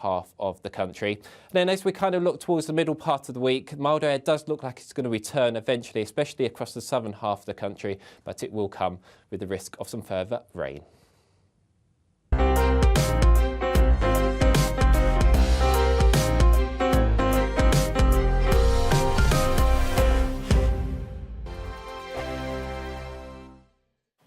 half of the country. And then as we kind of look towards the middle part of the week, milder air does look like it's going to return eventually, especially across the southern half of the country, but it will come with the risk of some further rain.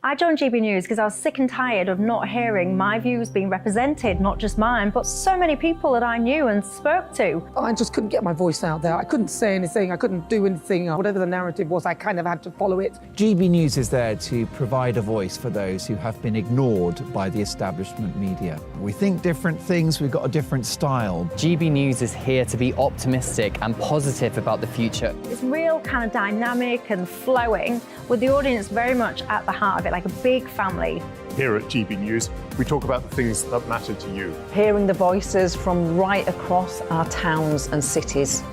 I joined GB News because I was sick and tired of not hearing my views being represented, not just mine, but so many people that I knew and spoke to. I just couldn't get my voice out there. I couldn't say anything, I couldn't do anything. Whatever the narrative was, I kind of had to follow it. GB News is there to provide a voice for those who have been ignored by the establishment media. We think different things, we've got a different style. GB News is here to be optimistic and positive about the future. It's real kind of dynamic and flowing, with the audience very much at the heart of it, like a big family. Here at GB News, we talk about the things that matter to you. Hearing the voices from right across our towns and cities,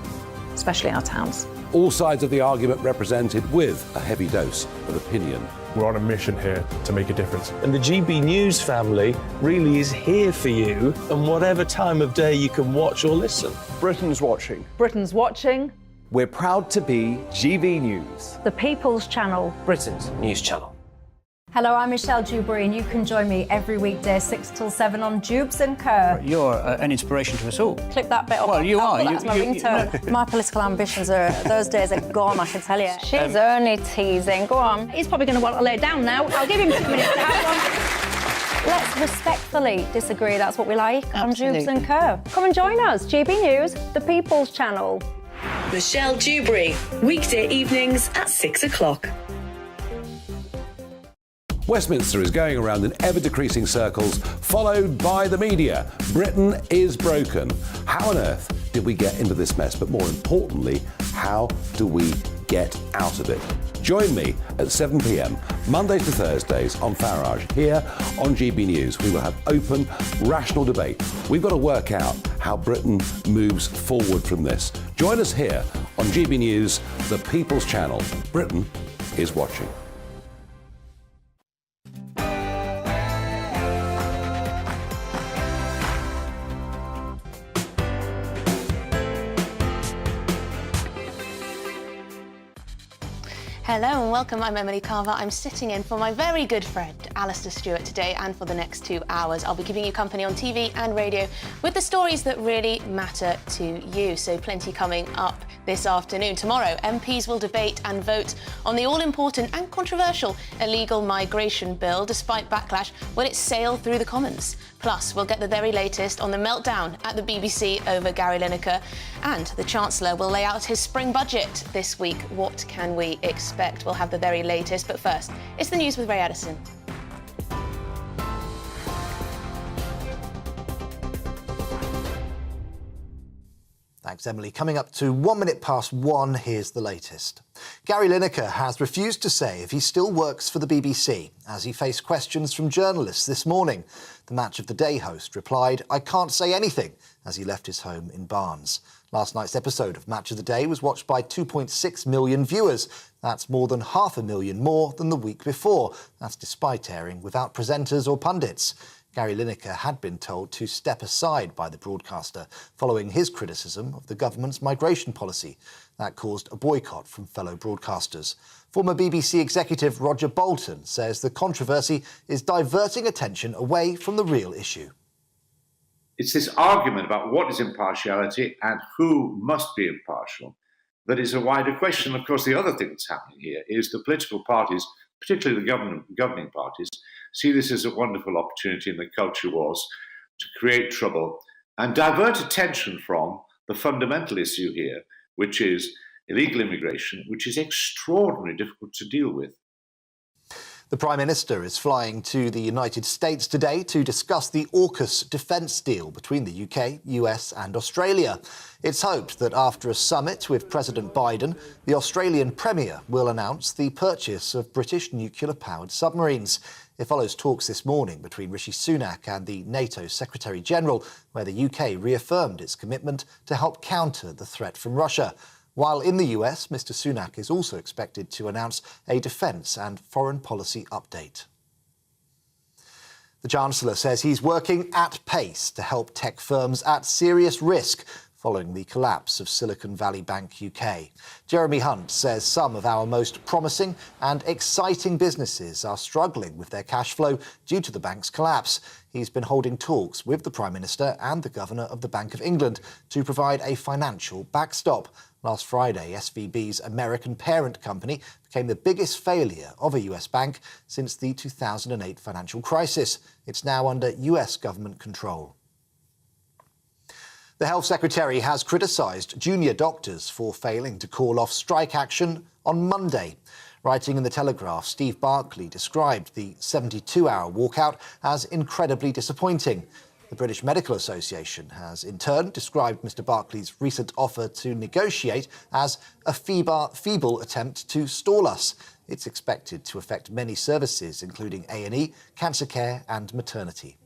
especially our towns. All sides of the argument represented with a heavy dose of opinion. We're on a mission here to make a difference. And the GB News family really is here for you, and whatever time of day you can watch or listen. Britain's watching. Britain's watching. We're proud to be GB News. The People's Channel. Britain's news channel. Hello, I'm Michelle Dewberry, and you can join me every weekday 6 till 7 on Jubes and Kerr. You're an inspiration to us all. Clip that bit up. Well, you are. That's my ringtone. My political ambitions those days are gone, I can tell you. She's only teasing. Go on. He's probably going to want to lay down now. I'll give him 2 minutes to have one. Let's respectfully disagree. That's what we like on Jubes and Kerr. Come and join us. GB News, the People's Channel. Michelle Dewberry, weekday evenings at 6 o'clock. Westminster is going around in ever-decreasing circles, followed by the media. Britain is broken. How on earth did we get into this mess? But more importantly, how do we get out of it? Join me at 7 p.m, Mondays to Thursdays on Farage, here on GB News. We will have open, rational debate. We've got to work out how Britain moves forward from this. Join us here on GB News, the People's Channel. Britain is watching. Hello and welcome, I'm Emily Carver. I'm sitting in for my very good friend, Alastair Stewart today, and for the next 2 hours I'll be giving you company on TV and radio with the stories that really matter to you. So plenty coming up this afternoon. Tomorrow, MPs will debate and vote on the all-important and controversial illegal migration bill, despite backlash when it sailed through the Commons. Plus, we'll get the very latest on the meltdown at the BBC over Gary Lineker, and the Chancellor will lay out his spring budget this week. What can we expect? We'll have the very latest, but first, it's the news with Ray Addison. Thanks, Emily. Coming up to 1 minute past 1, here's the latest. Gary Lineker has refused to say if he still works for the BBC as he faced questions from journalists this morning. The Match of the Day host replied, "I can't say anything," as he left his home in Barnes. Last night's episode of Match of the Day was watched by 2.6 million viewers. That's more than 500,000 more than the week before. That's despite airing without presenters or pundits. Gary Lineker had been told to step aside by the broadcaster following his criticism of the government's migration policy. That caused a boycott from fellow broadcasters. Former BBC executive Roger Bolton says the controversy is diverting attention away from the real issue. It's this argument about what is impartiality and who must be impartial that is a wider question. Of course, the other thing that's happening here is the political parties, particularly the governing parties, see this as a wonderful opportunity in the culture wars to create trouble and divert attention from the fundamental issue here, which is illegal immigration, which is extraordinarily difficult to deal with. The Prime Minister is flying to the United States today to discuss the AUKUS defence deal between the UK, US and Australia. It's hoped that after a summit with President Biden, the Australian Premier will announce the purchase of British nuclear-powered submarines. It follows talks this morning between Rishi Sunak and the NATO Secretary-General, where the UK reaffirmed its commitment to help counter the threat from Russia. While in the US, Mr Sunak is also expected to announce a defence and foreign policy update. The Chancellor says he's working at pace to help tech firms at serious risk following the collapse of Silicon Valley Bank UK. Jeremy Hunt says some of our most promising and exciting businesses are struggling with their cash flow due to the bank's collapse. He's been holding talks with the Prime Minister and the Governor of the Bank of England to provide a financial backstop. Last Friday, SVB's American parent company became the biggest failure of a US bank since the 2008 financial crisis. It's now under US government control. The Health Secretary has criticised junior doctors for failing to call off strike action on Monday. Writing in The Telegraph, Steve Barclay described the 72-hour walkout as incredibly disappointing. The British Medical Association has in turn described Mr Barclay's recent offer to negotiate as a feeble attempt to stall us. It's expected to affect many services, including A&E, cancer care and maternity.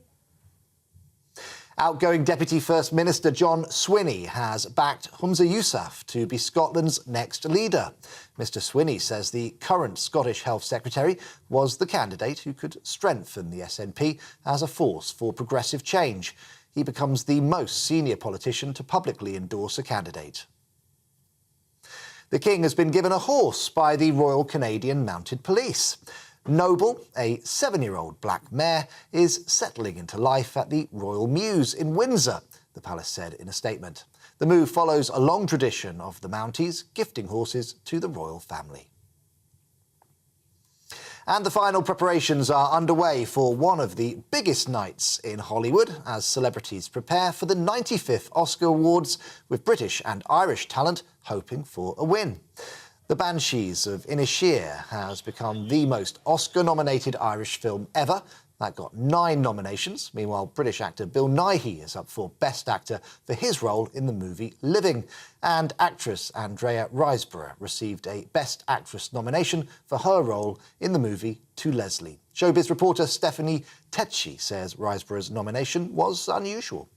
Outgoing Deputy First Minister John Swinney has backed Humza Yousaf to be Scotland's next leader. Mr Swinney says the current Scottish Health Secretary was the candidate who could strengthen the SNP as a force for progressive change. He becomes the most senior politician to publicly endorse a candidate. The King has been given a horse by the Royal Canadian Mounted Police. Noble, a 7-year-old black mare, is settling into life at the Royal Mews in Windsor, the palace said in a statement. The move follows a long tradition of the Mounties gifting horses to the royal family. And the final preparations are underway for one of the biggest nights in Hollywood as celebrities prepare for the 95th Oscar Awards, with British and Irish talent hoping for a win. The Banshees of Inisheer has become the most Oscar-nominated Irish film ever. That got 9 nominations. Meanwhile, British actor Bill Nighy is up for Best Actor for his role in the movie Living. And actress Andrea Riseborough received a Best Actress nomination for her role in the movie To Leslie. Showbiz reporter Stephanie Tetchy says Riseborough's nomination was unusual.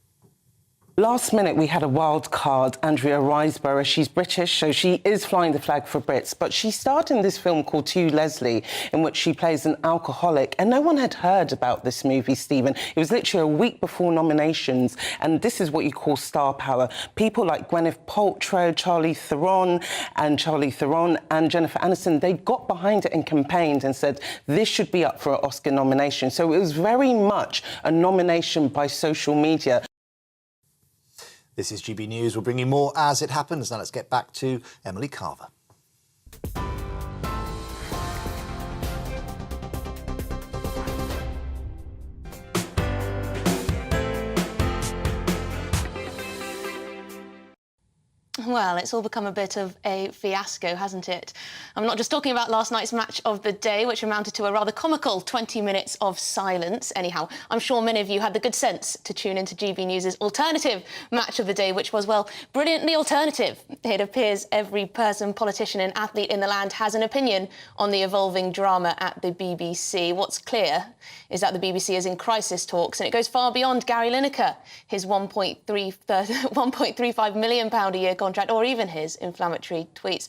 Last minute, we had a wild card, Andrea Riseborough. She's British, so she is flying the flag for Brits. But she starred in this film called To Leslie, in which she plays an alcoholic. And no one had heard about this movie, Stephen. It was literally a week before nominations. And this is what you call star power. People like Gwyneth Paltrow, Charlize Theron and Jennifer Aniston, they got behind it and campaigned and said this should be up for an Oscar nomination. So it was very much a nomination by social media. This is GB News. We'll bring you more as it happens. Now let's get back to Emily Carver. Well, it's all become a bit of a fiasco, hasn't it? I'm not just talking about last night's match of the day, which amounted to a rather comical 20 minutes of silence. Anyhow, I'm sure many of you had the good sense to tune into GB News' alternative match of the day, which was, well, brilliantly alternative. It appears every person, politician and athlete in the land has an opinion on the evolving drama at the BBC. What's clear is that the BBC is in crisis talks, and it goes far beyond Gary Lineker, his £1.35 million a year contract, or even his inflammatory tweets.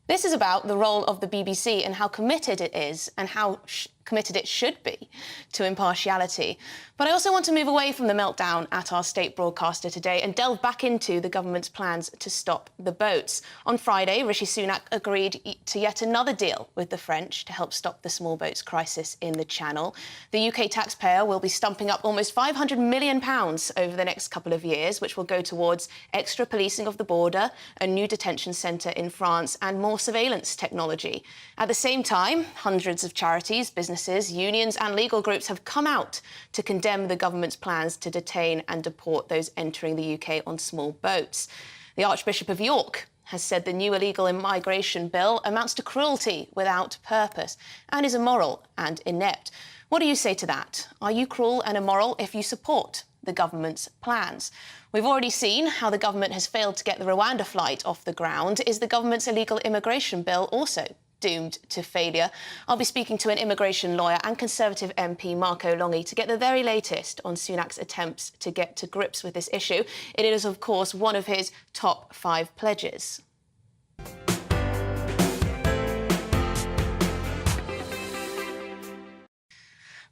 This is about the role of the BBC and how committed it is and how committed it should be to impartiality. But I also want to move away from the meltdown at our state broadcaster today and delve back into the government's plans to stop the boats. On Friday, Rishi Sunak agreed to yet another deal with the French to help stop the small boats crisis in the Channel. The UK taxpayer will be stumping up almost £500 million over the next couple of years, which will go towards extra policing of the border, a new detention centre in France and more surveillance technology. At the same time, hundreds of charities, businesses, unions and legal groups have come out to condemn the government's plans to detain and deport those entering the UK on small boats. The Archbishop of York has said the new illegal immigration bill amounts to cruelty without purpose and is immoral and inept. What do you say to that? Are you cruel and immoral if you support the government's plans? We've already seen how the government has failed to get the Rwanda flight off the ground. Is the government's illegal immigration bill also doomed to failure? I'll be speaking to an immigration lawyer and Conservative MP Marco Longi to get the very latest on Sunak's attempts to get to grips with this issue. It is, of course, one of his top 5 pledges.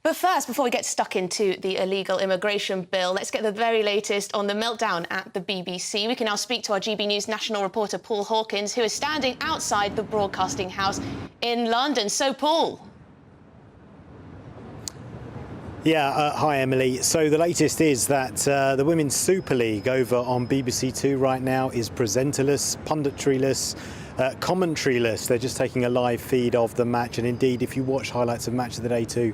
But first, before we get stuck into the illegal immigration bill, let's get the very latest on the meltdown at the BBC. We can now speak to our GB News national reporter, Paul Hawkins, who is standing outside the Broadcasting House in London. So, Paul. Yeah, hi Emily. So the latest is that the Women's Super League over on BBC Two right now is presenterless, punditry-less, commentary-less. They're just taking a live feed of the match, and indeed if you watch highlights of Match of the Day 2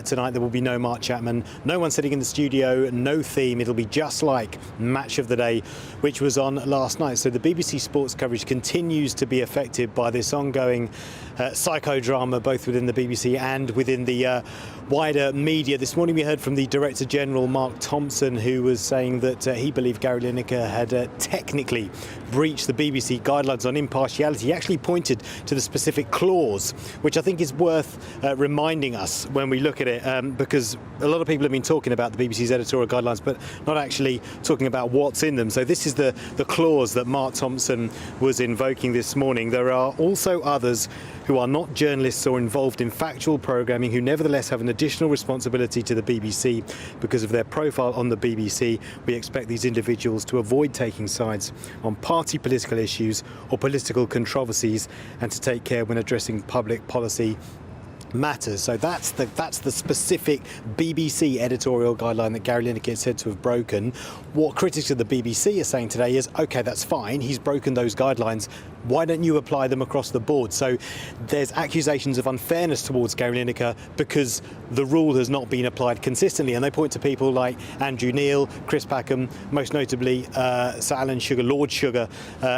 tonight, there will be no Mark Chapman, no one sitting in the studio, no theme. It'll be just like Match of the Day, which was on last night. So the BBC sports coverage continues to be affected by this ongoing psychodrama, both within the BBC and within the wider media. This morning we heard from the Director General, Mark Thompson, who was saying that he believed Gary Lineker had technically breached the BBC guidelines on impartiality. He actually pointed to the specific clause, which I think is worth reminding us when we look at it, because a lot of people have been talking about the BBC's editorial guidelines, but not actually talking about what's in them. So this is the clause that Mark Thompson was invoking this morning. There are also others who are not journalists or involved in factual programming who nevertheless have an additional responsibility to the BBC because of their profile on the BBC. We expect these individuals to avoid taking sides on party political issues or political controversies and to take care when addressing public policy matters. So that's the specific BBC editorial guideline that Gary Lineker is said to have broken. What critics of the BBC are saying today is, OK, that's fine, he's broken those guidelines. Why don't you apply them across the board? So there's accusations of unfairness towards Gary Lineker because the rule has not been applied consistently. And they point to people like Andrew Neil, Chris Packham, most notably Sir Alan Sugar, Lord Sugar,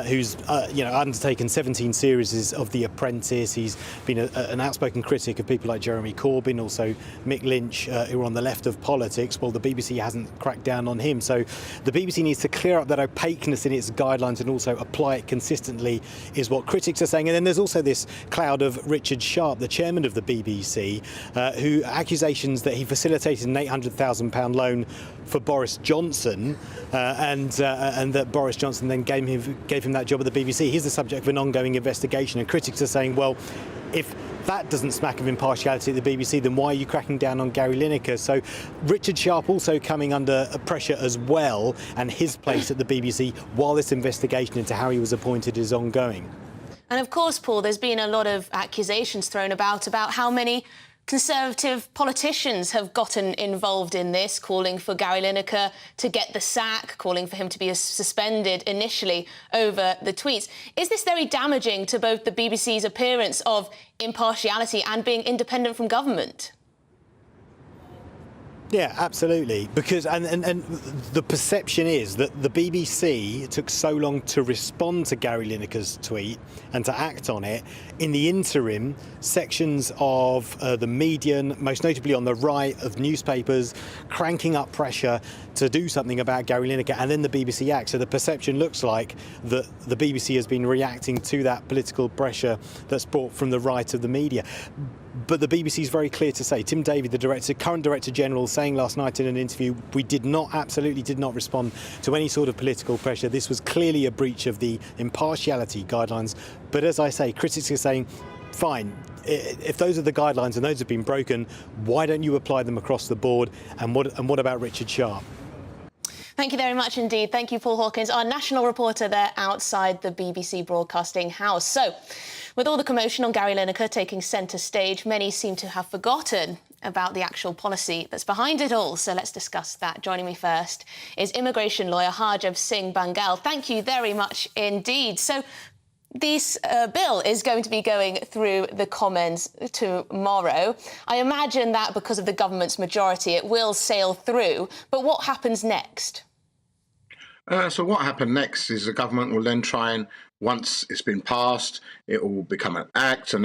who's undertaken 17 series of The Apprentice. He's been an outspoken critic of people like Jeremy Corbyn, also Mick Lynch, who are on the left of politics. Well, the BBC hasn't cracked down on him. So the BBC needs to clear up that opaqueness in its guidelines and also apply it consistently, is what critics are saying. And then there's also this cloud of Richard Sharp, the chairman of the BBC, who accusations that he facilitated an £800,000 loan for Boris Johnson, and that Boris Johnson then gave him that job at the BBC. He's the subject of an ongoing investigation, and critics are saying, well, if that doesn't smack of impartiality at the BBC, then why are you cracking down on Gary Lineker? So Richard Sharp also coming under pressure as well, and his place at the BBC while this investigation into how he was appointed is ongoing. And of course, Paul, there's been a lot of accusations thrown about how many Conservative politicians have gotten involved in this, calling for Gary Lineker to get the sack, calling for him to be suspended initially over the tweets. Is this very damaging to both the BBC's appearance of impartiality and being independent from government? Yeah, absolutely. Because and the perception is that the BBC took so long to respond to Gary Lineker's tweet and to act on it. In the interim, sections of the media, most notably on the right, of newspapers, cranking up pressure to do something about Gary Lineker, and then the BBC acts. So the perception looks like that the BBC has been reacting to that political pressure that's brought from the right of the media. But the BBC is very clear to say, Tim Davie, the current Director General, saying last night in an interview, we absolutely did not respond to any sort of political pressure. This was clearly a breach of the impartiality guidelines. But as I say, critics are saying, fine, if those are the guidelines and those have been broken, why don't you apply them across the board? And what about Richard Sharp? Thank you very much indeed. Thank you, Paul Hawkins, our national reporter there outside the BBC Broadcasting House. So, with all the commotion on Gary Lineker taking centre stage, many seem to have forgotten about the actual policy that's behind it all. So let's discuss that. Joining me first is immigration lawyer Harjav Singh Bangal. Thank you very much indeed. So, this bill is going to be going through the Commons tomorrow. I imagine that because of the government's majority, it will sail through. But what happens next? So what happened next is the government will then try and, once it's been passed, it will become an act, and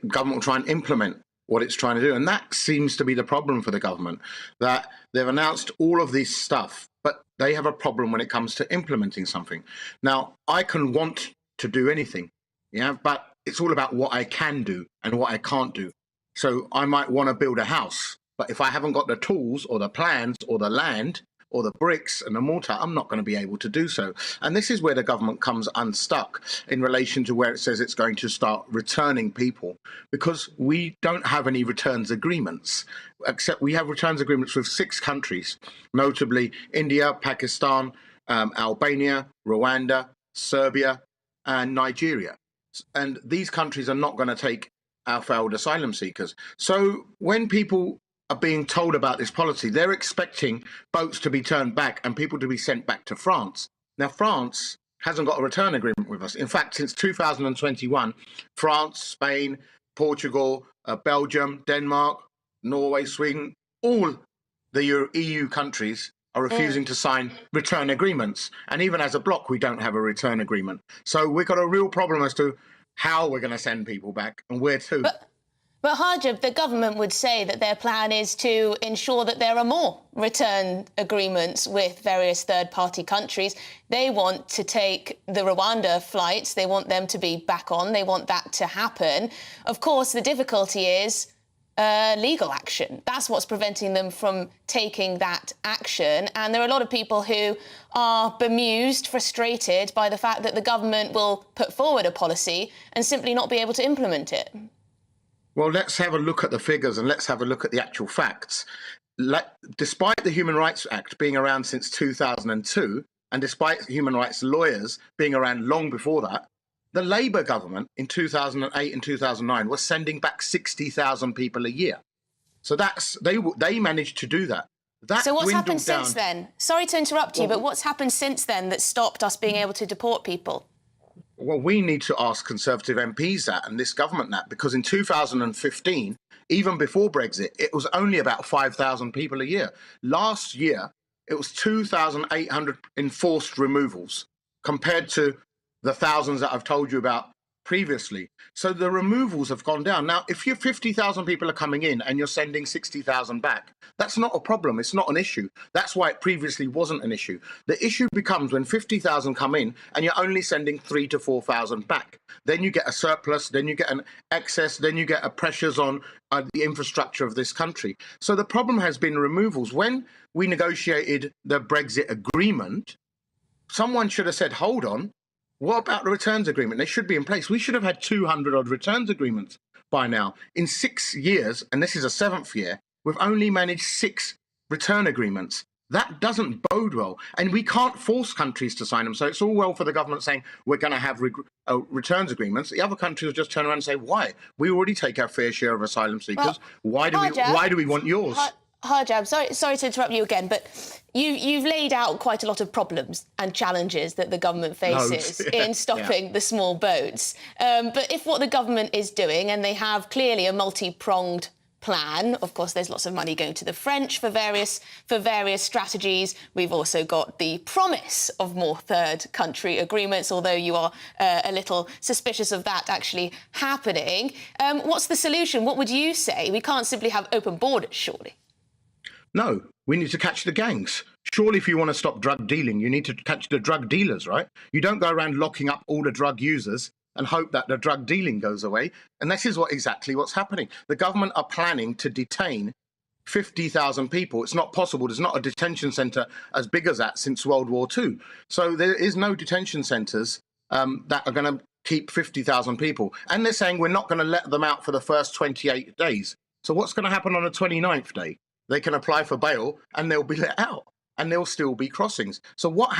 government will try and implement what it's trying to do. And that seems to be the problem for the government, that they've announced all of this stuff, but they have a problem when it comes to implementing something. Now, I can want to do anything, but it's all about what I can do and what I can't do. So I might want to build a house, but if I haven't got the tools or the plans or the land or the bricks and the mortar, I'm not going to be able to do so. And this is where the government comes unstuck in relation to where it says it's going to start returning people, because we don't have any returns agreements, except we have returns agreements with 6 countries, notably India, Pakistan, Albania, Rwanda, Serbia, and Nigeria. And these countries are not going to take our failed asylum seekers. So when people are being told about this policy, they're expecting boats to be turned back and people to be sent back to France. Now, France hasn't got a return agreement with us. In fact, since 2021, France, Spain, Portugal, Belgium, Denmark, Norway, Sweden, all the EU countries are refusing to sign return agreements. And even as a bloc, we don't have a return agreement. So we've got a real problem as to how we're going to send people back and where to. But Harjab, the government would say that their plan is to ensure that there are more return agreements with various third-party countries. They want to take the Rwanda flights. They want them to be back on. They want that to happen. Of course, the difficulty is legal action. That's what's preventing them from taking that action. And there are a lot of people who are bemused, frustrated by the fact that the government will put forward a policy and simply not be able to implement it. Well, let's have a look at the figures and let's have a look at the actual facts. Despite the Human Rights Act being around since 2002, and despite human rights lawyers being around long before that, the Labour government in 2008 and 2009 was sending back 60,000 people a year. So they managed to do that. So what's happened since then? Sorry to interrupt you, but what's happened since then that stopped us being able to deport people? Well, we need to ask Conservative MPs that and this government that, because in 2015, even before Brexit, it was only about 5,000 people a year. Last year, it was 2,800 enforced removals compared to the thousands that I've told you about previously. So the removals have gone down. Now, if 50,000 people are coming in and you're sending 60,000 back, that's not a problem. It's not an issue. That's why it previously wasn't an issue. The issue becomes when 50,000 come in and you're only sending 3,000 to 4,000 back. Then you get a surplus, then you get an excess, then you get a pressures on the infrastructure of this country. So the problem has been removals. When we negotiated the Brexit agreement, someone should have said, hold on, what about the returns agreement? They should be in place. We should have had 200-odd returns agreements by now. In 6 years, and this is a 7th year, we've only managed 6 return agreements. That doesn't bode well. And we can't force countries to sign them. So it's all well for the government saying we're going to have returns agreements. The other countries will just turn around and say, why? We already take our fair share of asylum seekers. Well, why do we want yours? Harjab, sorry to interrupt you again, but you've laid out quite a lot of problems and challenges that the government faces in stopping the small boats. But if what the government is doing, and they have clearly a multi-pronged plan, of course, there's lots of money going to the French for various strategies. We've also got the promise of more third country agreements, although you are a little suspicious of that actually happening. What's the solution? What would you say? We can't simply have open borders, surely. No, we need to catch the gangs. Surely if you want to stop drug dealing, you need to catch the drug dealers, right? You don't go around locking up all the drug users and hope that the drug dealing goes away. And this is exactly what's happening. The government are planning to detain 50,000 people. It's not possible. There's not a detention centre as big as that since World War II. So there is no detention centres that are going to keep 50,000 people. And they're saying we're not going to let them out for the first 28 days. So what's going to happen on the 29th day? They can apply for bail and they'll be let out and there'll still be crossings. So what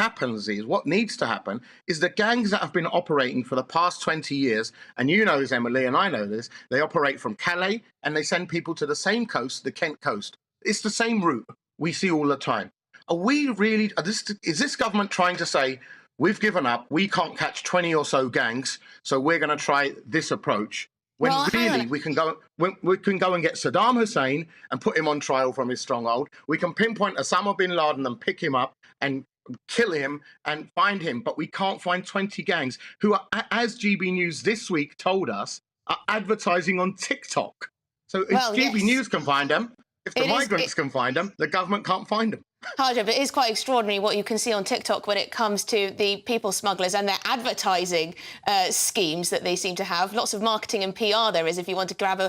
needs to happen is the gangs that have been operating for the past 20 years, and you know this, Emily, and I know this, they operate from Calais and they send people to the same coast, the Kent coast. It's the same route we see all the time. Is this government trying to say, we've given up, we can't catch 20 or so gangs, so we're going to try this approach? When really we can go and get Saddam Hussein and put him on trial from his stronghold. We can pinpoint Osama bin Laden and pick him up and kill him and find him. But we can't find 20 gangs who are, as GBNews this week told us, are advertising on TikTok. So if GBNews can find them, if the migrants can find them, the government can't find them. Harjob, it is quite extraordinary what you can see on TikTok when it comes to the people smugglers and their advertising schemes that they seem to have. Lots of marketing and PR there is if you want to grab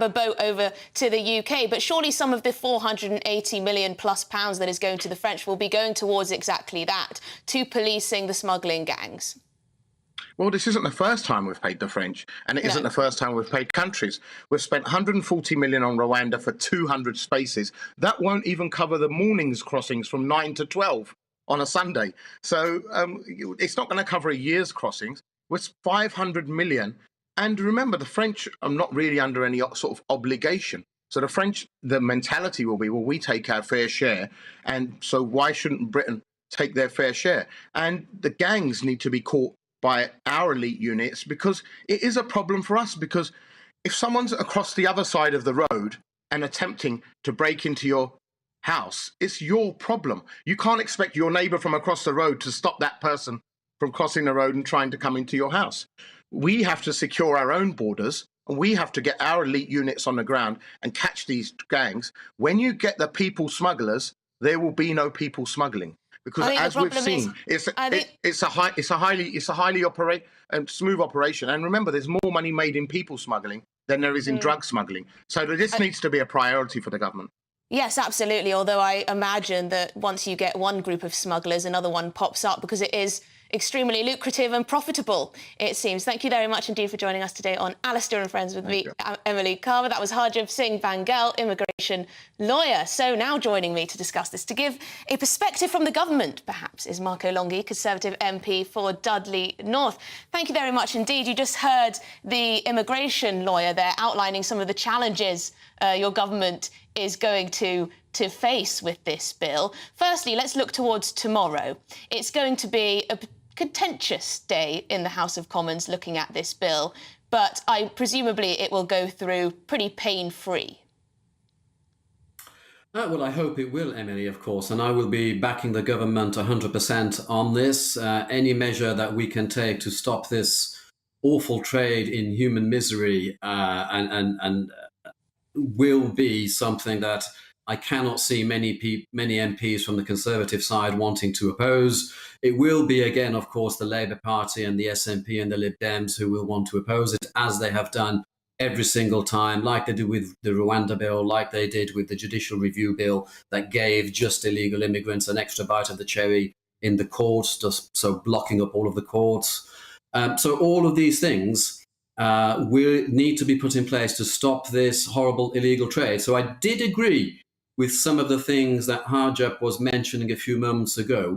a boat over to the UK. But surely some of the £480 million plus that is going to the French will be going towards exactly that, to policing the smuggling gangs. Well, this isn't the first time we've paid the French, and it isn't the first time we've paid countries. We've spent 140 million on Rwanda for 200 spaces. That won't even cover the morning's crossings from 9 to 12 on a Sunday. So it's not going to cover a year's crossings. With 500 million. And remember, the French are not really under any sort of obligation. So the French, the mentality will be, well, we take our fair share, and so why shouldn't Britain take their fair share? And the gangs need to be caught by our elite units, because it is a problem for us, because if someone's across the other side of the road and attempting to break into your house, it's your problem. You can't expect your neighbour from across the road to stop that person from crossing the road and trying to come into your house. We have to secure our own borders, and we have to get our elite units on the ground and catch these gangs. When you get the people smugglers, there will be no people smuggling. Because as we've seen, it's a highly smooth operation. And remember, there's more money made in people smuggling than there is in drug smuggling. So this needs to be a priority for the government. Yes, absolutely. Although I imagine that once you get one group of smugglers, another one pops up, because it is extremely lucrative and profitable, it seems. Thank you very much indeed for joining us today on Alastair and Friends with me, Emily Carver. That was Harjob Singh Bangal, immigration lawyer. So now joining me to discuss this, to give a perspective from the government, perhaps, is Marco Longhi, Conservative MP for Dudley North. Thank you very much indeed. You just heard the immigration lawyer there outlining some of the challenges your government is going to face with this bill. Firstly, let's look towards tomorrow. It's going to be a contentious day in the House of Commons looking at this bill, but presumably it will go through pretty pain-free. Well, I hope it will, Emily, of course, and I will be backing the government 100% on this. Any measure that we can take to stop this awful trade in human misery and will be something that I cannot see many MPs from the Conservative side wanting to oppose. It will be, again, of course, the Labour Party and the SNP and the Lib Dems who will want to oppose it, as they have done every single time, like they did with the Rwanda bill, like they did with the judicial review bill that gave just illegal immigrants an extra bite of the cherry in the courts, just so blocking up all of the courts. So all of these things will need to be put in place to stop this horrible illegal trade. So I did agree with some of the things that Harjob was mentioning a few moments ago.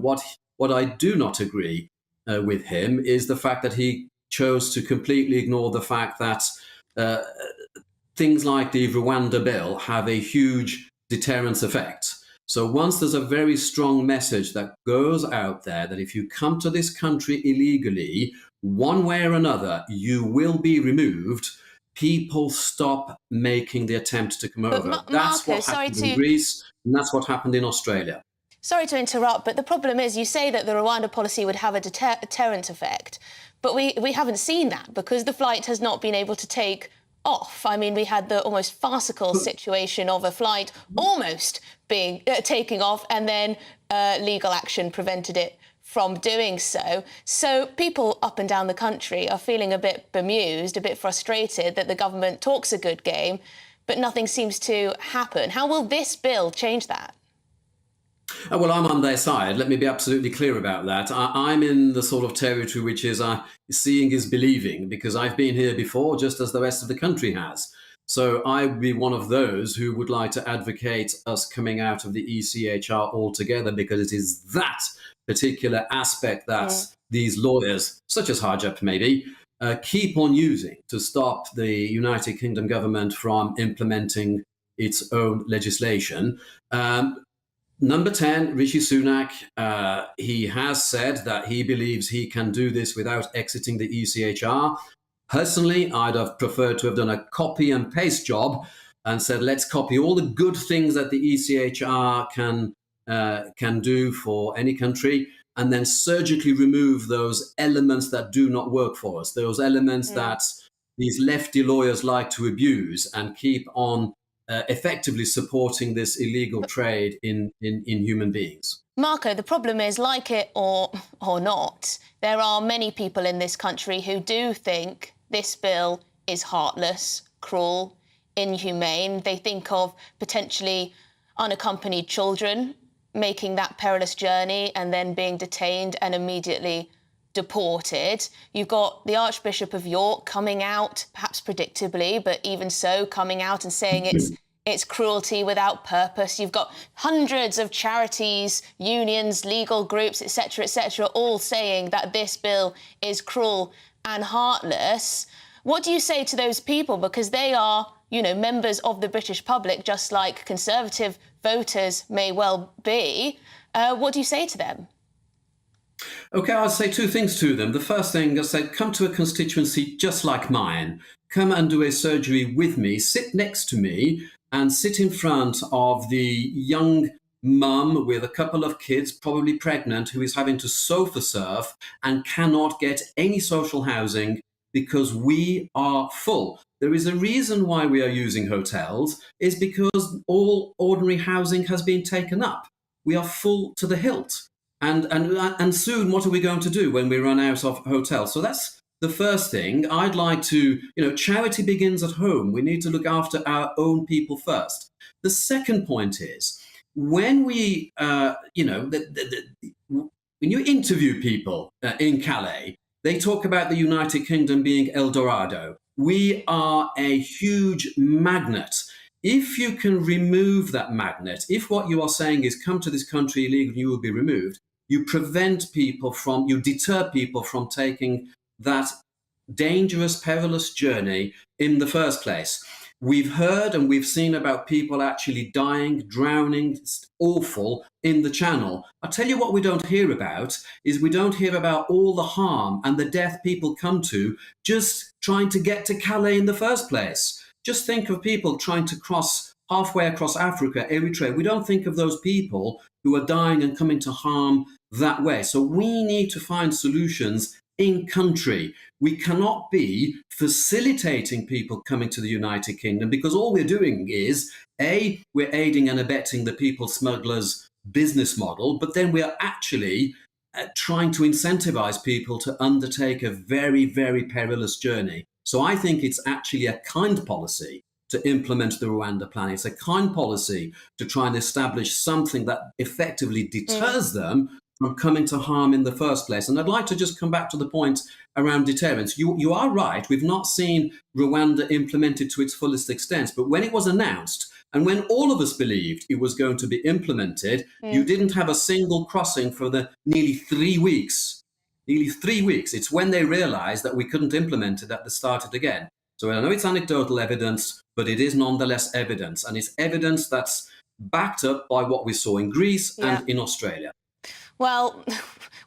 What I do not agree with him is the fact that he chose to completely ignore the fact that things like the Rwanda bill have a huge deterrence effect. So once there's a very strong message that goes out there that if you come to this country illegally, one way or another, you will be removed, people stop making the attempt to come over. That's what happened in Greece, and that's what happened in Australia. Sorry to interrupt, but the problem is you say that the Rwanda policy would have a deterrent effect, but we haven't seen that because the flight has not been able to take off. I mean, we had the almost farcical situation of a flight almost being taking off, and then legal action prevented it from doing so. So people up and down the country are feeling a bit bemused, a bit frustrated that the government talks a good game, but nothing seems to happen. How will this bill change that? Well, I'm on their side. Let me be absolutely clear about that. I'm in the sort of territory which is seeing is believing, because I've been here before, just as the rest of the country has. So I would be one of those who would like to advocate us coming out of the ECHR altogether, because it is that particular aspect that these lawyers, such as Harjob maybe, keep on using to stop the United Kingdom government from implementing its own legislation. Number 10, Rishi Sunak, he has said that he believes he can do this without exiting the ECHR. Personally, I'd have preferred to have done a copy and paste job and said, let's copy all the good things that the ECHR can do for any country, and then surgically remove those elements that do not work for us, those elements that these lefty lawyers like to abuse, and keep on effectively supporting this illegal trade in human beings. Marco, the problem is, like it or not, there are many people in this country who do think this bill is heartless, cruel, inhumane. They think of potentially unaccompanied children making that perilous journey and then being detained and immediately deported. You've got the Archbishop of York coming out, perhaps predictably, but even so, coming out and saying it's cruelty without purpose. You've got hundreds of charities, unions, legal groups, etc., all saying that this bill is cruel and heartless. What do you say to those people? Because they are, you know, members of the British public, just like Conservative voters may well be. What do you say to them? OK, I'll say two things to them. The first thing, I'll say, come to a constituency just like mine. Come and do a surgery with me, sit next to me and sit in front of the young mum with a couple of kids, probably pregnant, who is having to sofa surf and cannot get any social housing because we are full. There is a reason why we are using hotels, is because all ordinary housing has been taken up. We are full to the hilt. And soon, what are we going to do when we run out of hotels? So that's the first thing. I'd like to, charity begins at home. We need to look after our own people first. The second point is, when we, when you interview people in Calais, they talk about the United Kingdom being El Dorado. We are a huge magnet. If you can remove that magnet, if what you are saying is come to this country illegally, you will be removed, you deter people from taking that dangerous, perilous journey in the first place. We've heard and we've seen about people actually dying, drowning. It's awful in the Channel. I'll tell you what we don't hear about is we don't hear about all the harm and the death people come to just trying to get to Calais in the first place. Just think of people trying to cross halfway across Africa, Eritrea. We don't think of those people who are dying and coming to harm that way. So we need to find solutions in country. We cannot be facilitating people coming to the United Kingdom, because all we're doing is, A, we're aiding and abetting the people smugglers' business model, but then we are actually trying to incentivize people to undertake a very, very perilous journey. So I think it's actually a kind policy to implement the Rwanda plan. It's a kind policy to try and establish something that effectively deters them from coming to harm in the first place. And I'd like to just come back to the point around deterrence. You are right. We've not seen Rwanda implemented to its fullest extent. But when it was announced, and when all of us believed it was going to be implemented, you didn't have a single crossing for the nearly 3 weeks. Nearly 3 weeks. It's when they realized that we couldn't implement it that they started again. So I know it's anecdotal evidence, but it is nonetheless evidence. And it's evidence that's backed up by what we saw in Greece and in Australia. Well,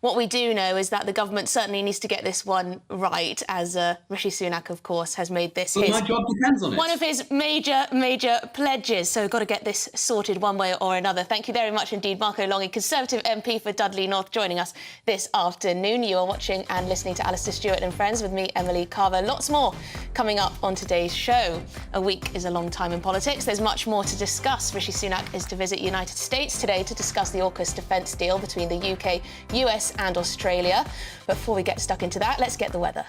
what we do know is that the government certainly needs to get this one right, as Rishi Sunak, of course, has made this my job depends on it. One of his major pledges. So we've got to get this sorted one way or another. Thank you very much indeed, Marco Longy, Conservative MP for Dudley North, joining us this afternoon. You are watching and listening to Alastair, Stewart and Friends with me, Emily Carver. Lots more coming up on today's show. A week is a long time in politics. There's much more to discuss. Rishi Sunak is to visit United States today to discuss the AUKUS defence deal between the UK, US and Australia. Before we get stuck into that, let's get the weather.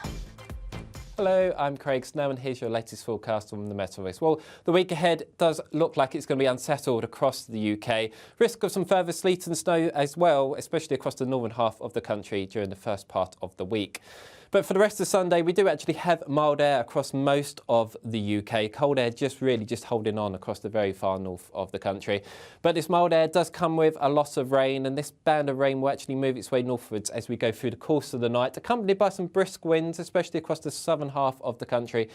Hello, I'm Craig Snow and here's your latest forecast on the Met Office. Well, the week ahead does look like it's going to be unsettled across the UK. Risk of some further sleet and snow as well, especially across the northern half of the country during the first part of the week. But for the rest of Sunday, we do actually have mild air across most of the UK. Cold air just holding on across the very far north of the country. But this mild air does come with a lot of rain, and this band of rain will actually move its way northwards as we go through the course of the night, accompanied by some brisk winds, especially across the southern half of the country.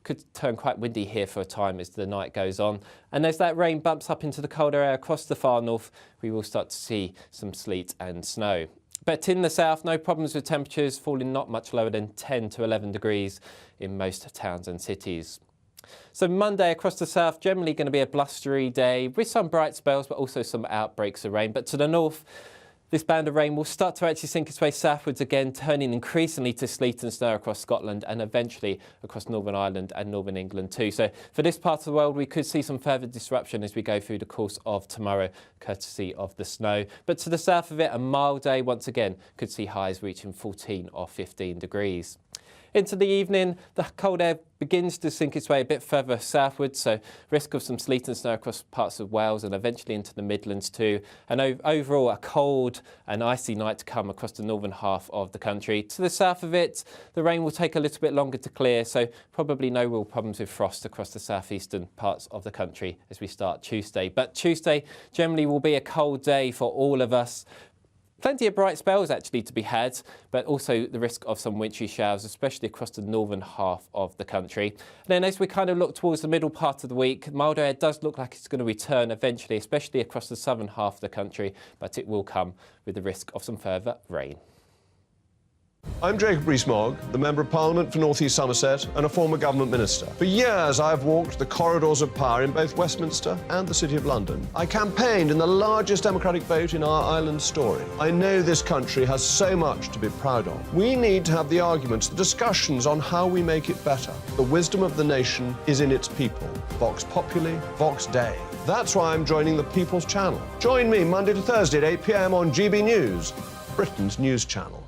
Could turn quite windy here for a time as the night goes on. And as that rain bumps up into the colder air across the far north, we will start to see some sleet and snow. But in the south, no problems with temperatures falling not much lower than 10 to 11 degrees in most towns and cities. So Monday across the south, generally going to be a blustery day with some bright spells, but also some outbreaks of rain. But to the north, This band of rain will start to actually sink its way southwards again, turning increasingly to sleet and snow across Scotland and eventually across Northern Ireland and Northern England too. So for this part of the world, we could see some further disruption as we go through the course of tomorrow, courtesy of the snow. But to the south of it, a mild day once again could see highs reaching 14 or 15 degrees. Into the evening, the cold air begins to sink its way a bit further southwards, so risk of some sleet and snow across parts of Wales and eventually into the Midlands too. And overall, a cold and icy night to come across the northern half of the country. To the south of it, the rain will take a little bit longer to clear, so probably no real problems with frost across the southeastern parts of the country as we start Tuesday. But Tuesday generally will be a cold day for all of us. Plenty of bright spells actually to be had, but also the risk of some wintry showers, especially across the northern half of the country. And then as we kind of look towards the middle part of the week, milder air does look like it's going to return eventually, especially across the southern half of the country, but it will come with the risk of some further rain. I'm Jacob Rees-Mogg, the Member of Parliament for North East Somerset and a former government minister. For years I've walked the corridors of power in both Westminster and the City of London. I campaigned in the largest democratic vote in our island story. I know this country has so much to be proud of. We need to have the arguments, the discussions on how we make it better. The wisdom of the nation is in its people. Vox Populi, Vox Dei. That's why I'm joining the People's Channel. Join me Monday to Thursday at 8 p.m. on GB News, Britain's news channel.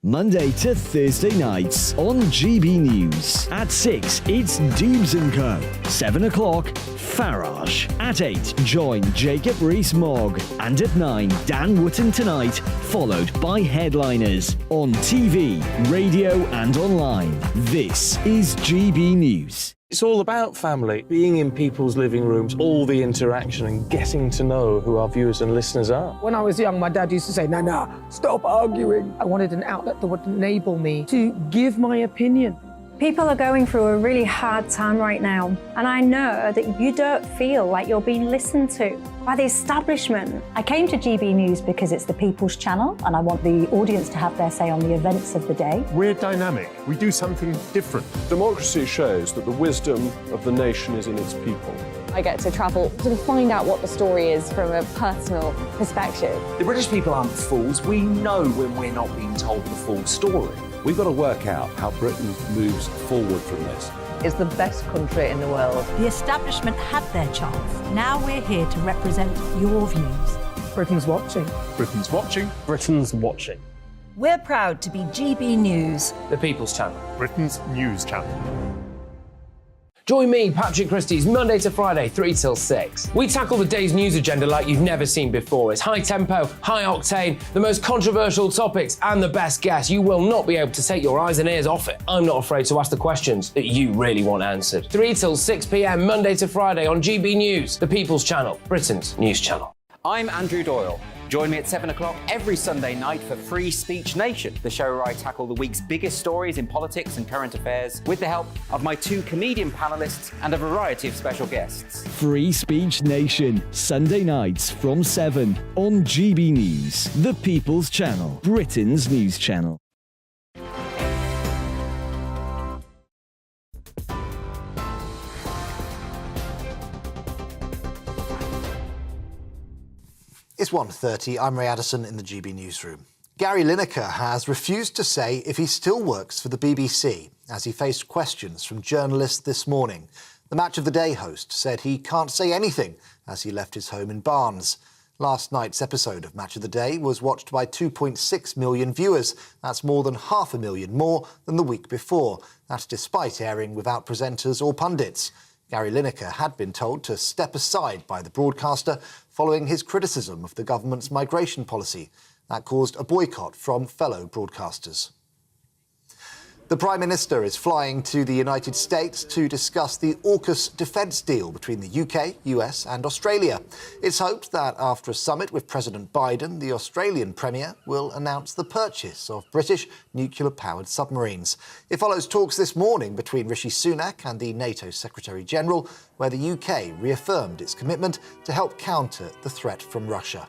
Monday to Thursday nights on GB News. At 6, it's Dubes & Co. 7 o'clock, Farage. At 8, join Jacob Rees-Mogg. And at 9, Dan Wootton Tonight, followed by Headliners. On TV, radio and online. This is GB News. It's all about family, being in people's living rooms, all the interaction and getting to know who our viewers and listeners are. When I was young, my dad used to say, Nana, stop arguing. I wanted an outlet that would enable me to give my opinion. People are going through a really hard time right now, and I know that you don't feel like you're being listened to by the establishment. I came to GB News because it's the People's Channel, and I want the audience to have their say on the events of the day. We're dynamic. We do something different. Democracy shows that the wisdom of the nation is in its people. I get to travel to find out what the story is from a personal perspective. The British people aren't fools. We know when we're not being told the full story. We've got to work out how Britain moves forward from this. It's the best country in the world. The establishment had their chance. Now we're here to represent your views. Britain's watching. Britain's watching. Britain's watching. We're proud to be GB News. The People's Channel. Britain's news channel. Join me, Patrick Christie's, Monday to Friday, 3 till 6. We tackle the day's news agenda like you've never seen before. It's high tempo, high octane, the most controversial topics, and the best guests. You will not be able to take your eyes and ears off it. I'm not afraid to ask the questions that you really want answered. 3 till 6 p.m, Monday to Friday on GB News, the People's Channel, Britain's news channel. I'm Andrew Doyle. Join me at 7 o'clock every Sunday night for Free Speech Nation, the show where I tackle the week's biggest stories in politics and current affairs with the help of my 2 comedian panellists and a variety of special guests. Free Speech Nation, Sunday nights from 7 on GB News, the People's Channel, Britain's news channel. It's 1:30. I'm Ray Addison in the GB newsroom. Gary Lineker has refused to say if he still works for the BBC as he faced questions from journalists this morning. The Match of the Day host said he can't say anything as he left his home in Barnes. Last night's episode of Match of the Day was watched by 2.6 million viewers. That's more than 500,000 more than the week before. That's despite airing without presenters or pundits. Gary Lineker had been told to step aside by the broadcaster following his criticism of the government's migration policy. That caused a boycott from fellow broadcasters. The Prime Minister is flying to the United States to discuss the AUKUS defence deal between the UK, US and Australia. It's hoped that after a summit with President Biden, the Australian Premier will announce the purchase of British nuclear-powered submarines. It follows talks this morning between Rishi Sunak and the NATO Secretary-General, where the UK reaffirmed its commitment to help counter the threat from Russia.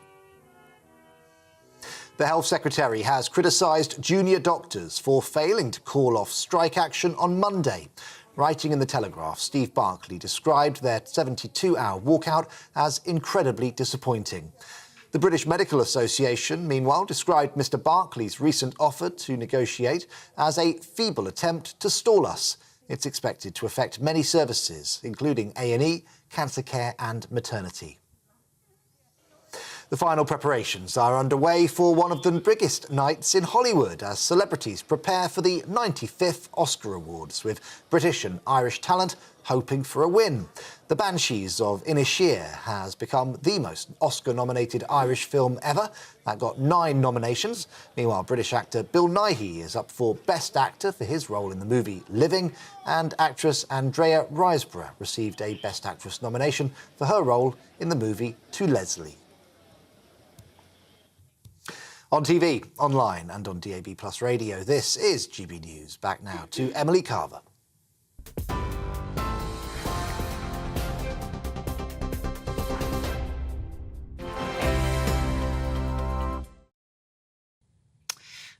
The Health Secretary has criticised junior doctors for failing to call off strike action on Monday. Writing in The Telegraph, Steve Barclay described their 72-hour walkout as incredibly disappointing. The British Medical Association, meanwhile, described Mr Barclay's recent offer to negotiate as a feeble attempt to stall us. It's expected to affect many services, including A&E, cancer care and maternity. The final preparations are underway for one of the biggest nights in Hollywood as celebrities prepare for the 95th Oscar Awards, with British and Irish talent hoping for a win. The Banshees of Inisheer has become the most Oscar-nominated Irish film ever. That got 9 nominations. Meanwhile, British actor Bill Nighy is up for Best Actor for his role in the movie Living, and actress Andrea Riseborough received a Best Actress nomination for her role in the movie To Leslie. On TV, online and on DAB+ radio, this is GB News. Back now to Emily Carver.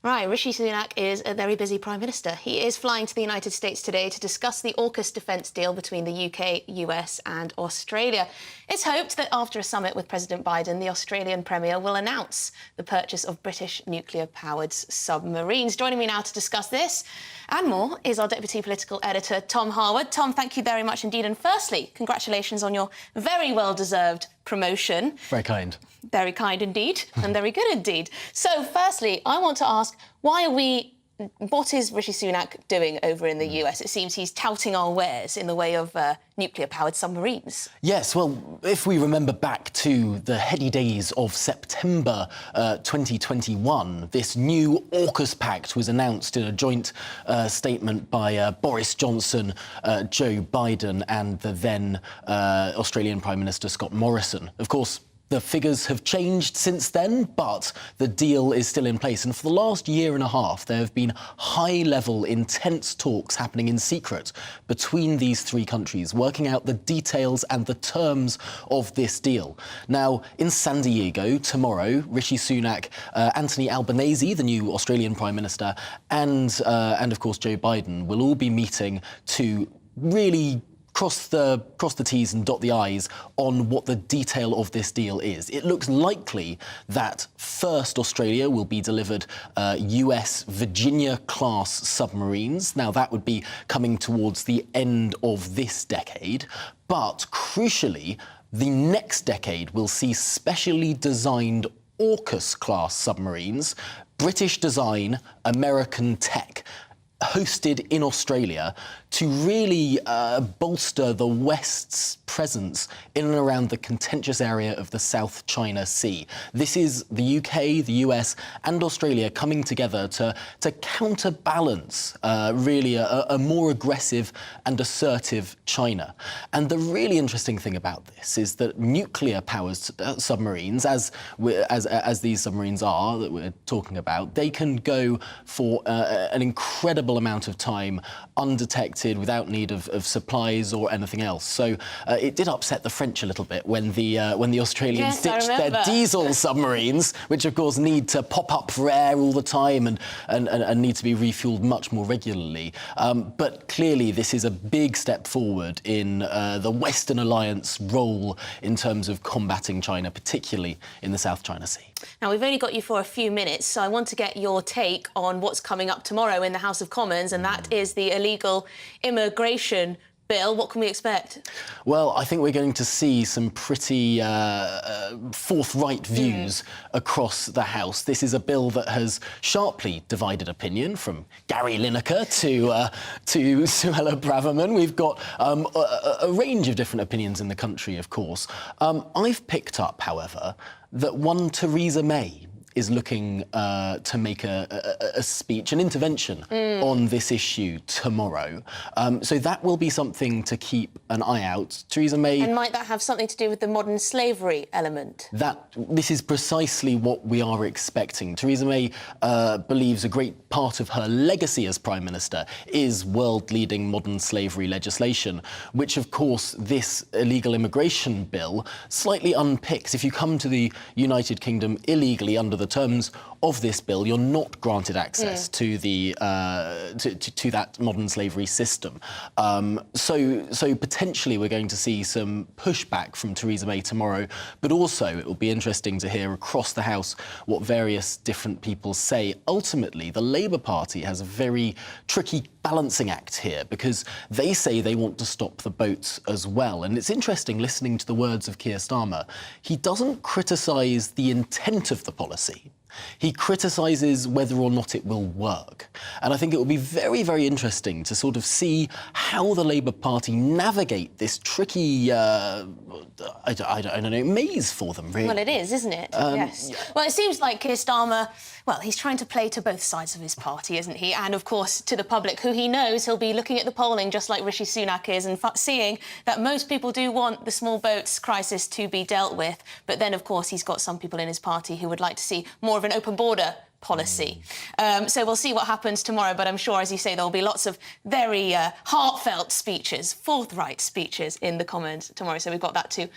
Right, Rishi Sunak is a very busy Prime Minister. He is flying to the United States today to discuss the AUKUS defence deal between the UK, US and Australia. It's hoped that after a summit with President Biden, the Australian Premier will announce the purchase of British nuclear-powered submarines. Joining me now to discuss this and more is our Deputy Political Editor, Tom Harwood. Tom, thank you very much indeed. And firstly, congratulations on your very well-deserved promotion. Very kind. Very kind indeed, and very good indeed. So, firstly, I want to ask, what is Rishi Sunak doing over in the US? It seems he's touting our wares in the way of nuclear-powered submarines. Yes, well, if we remember back to the heady days of September 2021, this new AUKUS pact was announced in a joint statement by Boris Johnson, Joe Biden and the then Australian Prime Minister Scott Morrison. Of course, the figures have changed since then, but the deal is still in place. And for the last year and a half, there have been high-level, intense talks happening in secret between these three countries, working out the details and the terms of this deal. Now, in San Diego tomorrow, Rishi Sunak, Anthony Albanese, the new Australian Prime Minister, and of course Joe Biden will all be meeting to really cross the T's and dot the I's on what the detail of this deal is. It looks likely that first Australia will be delivered US Virginia-class submarines. Now, that would be coming towards the end of this decade. But crucially, the next decade will see specially designed AUKUS-class submarines, British design, American tech, hosted in Australia to really bolster the West's presence in and around the contentious area of the South China Sea. This is the UK, the US and Australia coming together to counterbalance really a more aggressive and assertive China. And the really interesting thing about this is that nuclear-powered submarines, as these submarines are that we're talking about, they can go for an incredible amount of time undetected, without need of supplies or anything else. So it did upset the French a little bit when the Australians ditched their diesel submarines, which of course need to pop up for air all the time and need to be refueled much more regularly. But clearly this is a big step forward in the Western Alliance role in terms of combating China, particularly in the South China Sea. Now, we've only got you for a few minutes, so I want to get your take on what's coming up tomorrow in the House of Commons, and that is the illegal immigration bill. What can we expect? Well, I think we're going to see some pretty forthright views across the House. This is a bill that has sharply divided opinion, from Gary Lineker to Suella Braverman. We've got a range of different opinions in the country, of course. I've picked up, however, that one Theresa May is looking to make a speech, an intervention on this issue tomorrow. So that will be something to keep an eye out. Theresa May... And might that have something to do with the modern slavery element? This is precisely what we are expecting. Theresa May believes a great part of her legacy as Prime Minister is world-leading modern slavery legislation, which, of course, this illegal immigration bill slightly unpicks. If you come to the United Kingdom illegally under the the terms of this bill, you're not granted access to the to that modern slavery system. So potentially we're going to see some pushback from Theresa May tomorrow, but also it will be interesting to hear across the House what various different people say. Ultimately, the Labour Party has a very tricky balancing act here, because they say they want to stop the boats as well. And it's interesting listening to the words of Keir Starmer. He doesn't criticise the intent of the policy. He criticises whether or not it will work. And I think it will be very, very interesting to sort of see how the Labour Party navigate this tricky, I don't know, maze for them, really. Well, it is, isn't it? Yes. Yeah. Well, it seems like Keir Starmer, well, he's trying to play to both sides of his party, isn't he? And, of course, to the public, who he knows he'll be looking at the polling just like Rishi Sunak is and seeing that most people do want the small boats crisis to be dealt with. But then, of course, he's got some people in his party who would like to see more of an open border policy. So we'll see what happens tomorrow, but I'm sure, as you say, there will be lots of very heartfelt speeches, forthright speeches in the Commons tomorrow. So we've got that to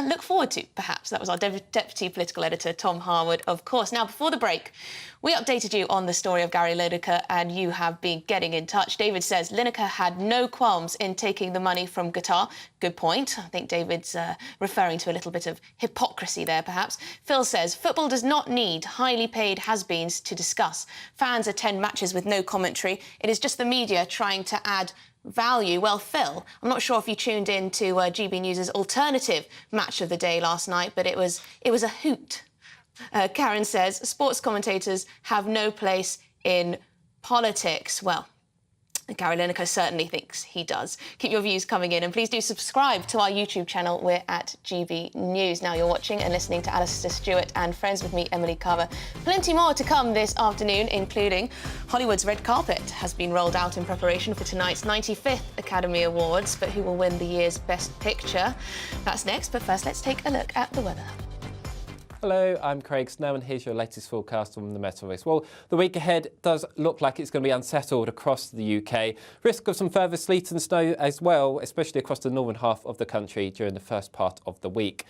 look forward to, perhaps. That was our Deputy Political Editor, Tom Harwood, of course. Now, before the break, we updated you on the story of Gary Lineker, and you have been getting in touch. David says Lineker had no qualms in taking the money from Qatar. Good point. I think David's referring to a little bit of hypocrisy there, perhaps. Phil says football does not need highly paid has-beens to discuss. Fans attend matches with no commentary. It is just the media trying to add value. Well, Phil, I'm not sure if you tuned in to GB News' alternative match of the day last night, but it was a hoot. Karen says sports commentators have no place in politics. Well, Gary Lineker certainly thinks he does. Keep your views coming in, and please do subscribe to our YouTube channel. We're at GB News. Now you're watching and listening to Alastair, Stewart and Friends with me, Emily Carver. Plenty more to come this afternoon, including Hollywood's red carpet has been rolled out in preparation for tonight's 95th Academy Awards, but who will win the year's Best Picture? That's next, but first let's take a look at the weather. Hello, I'm Craig Snow, and here's your latest forecast from the Met Office. Well, the week ahead does look like it's going to be unsettled across the UK. Risk of some further sleet and snow as well, especially across the northern half of the country during the first part of the week.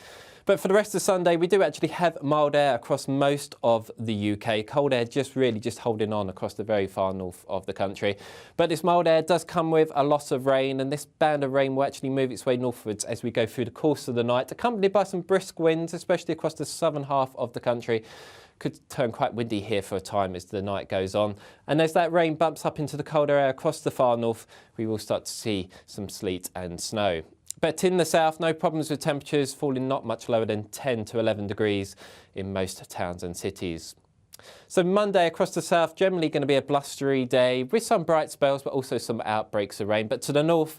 But for the rest of Sunday, we do actually have mild air across most of the UK. Cold air just holding on across the very far north of the country. But this mild air does come with a lot of rain, and this band of rain will actually move its way northwards as we go through the course of the night, accompanied by some brisk winds, especially across the southern half of the country. Could turn quite windy here for a time as the night goes on. And as that rain bumps up into the colder air across the far north, we will start to see some sleet and snow. But in the south, no problems with temperatures falling not much lower than 10 to 11 degrees in most towns and cities. So Monday across the south, generally going to be a blustery day with some bright spells, but also some outbreaks of rain. But to the north,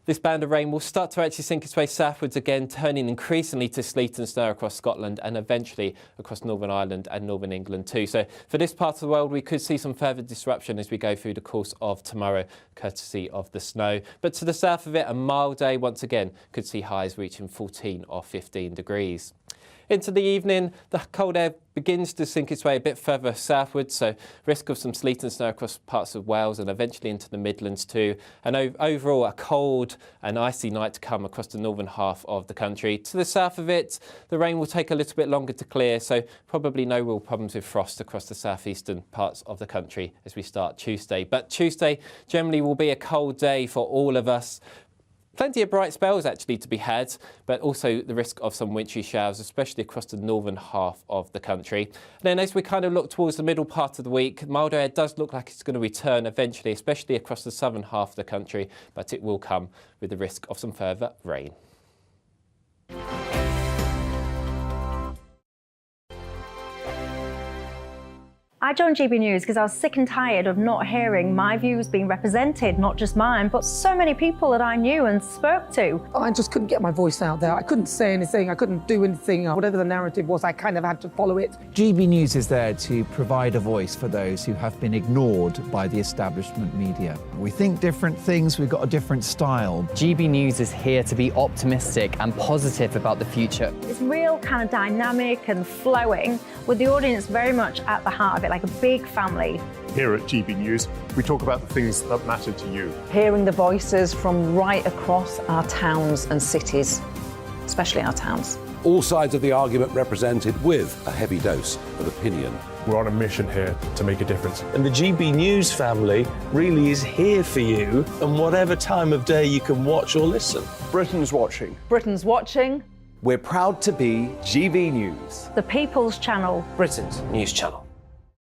this band of rain will start to actually sink its way southwards again, turning increasingly to sleet and snow across Scotland and eventually across Northern Ireland and Northern England too. So for this part of the world, we could see some further disruption as we go through the course of tomorrow, courtesy of the snow. But to the south of it, a mild day once again could see highs reaching 14 or 15 degrees. Into the evening, the cold air begins to sink its way a bit further southwards, so risk of some sleet and snow across parts of Wales and eventually into the Midlands too. And overall, a cold and icy night to come across the northern half of the country. To the south of it, the rain will take a little bit longer to clear, so probably no real problems with frost across the southeastern parts of the country as we start Tuesday. But Tuesday generally will be a cold day for all of us. Plenty of bright spells actually to be had, but also the risk of some wintry showers, especially across the northern half of the country. And then as we kind of look towards the middle part of the week, milder air does look like it's going to return eventually, especially across the southern half of the country, but it will come with the risk of some further rain. I joined GB News because I was sick and tired of not hearing my views being represented, not just mine, but so many people that I knew and spoke to. I just couldn't get my voice out there. I couldn't say anything. I couldn't do anything. Whatever the narrative was, I kind of had to follow it. GB News is there to provide a voice for those who have been ignored by the establishment media. We think different things, we've got a different style. GB News is here to be optimistic and positive about the future. It's real kind of dynamic and flowing, with the audience very much at the heart of it, like a big family. Here at GB News, we talk about the things that matter to you. Hearing the voices from right across our towns and cities, especially our towns. All sides of the argument represented with a heavy dose of opinion. We're on a mission here to make a difference. And the GBNews family really is here for you, and whatever time of day you can watch or listen. Britain's watching. Britain's watching. We're proud to be GB News, The People's Channel. Britain's news channel.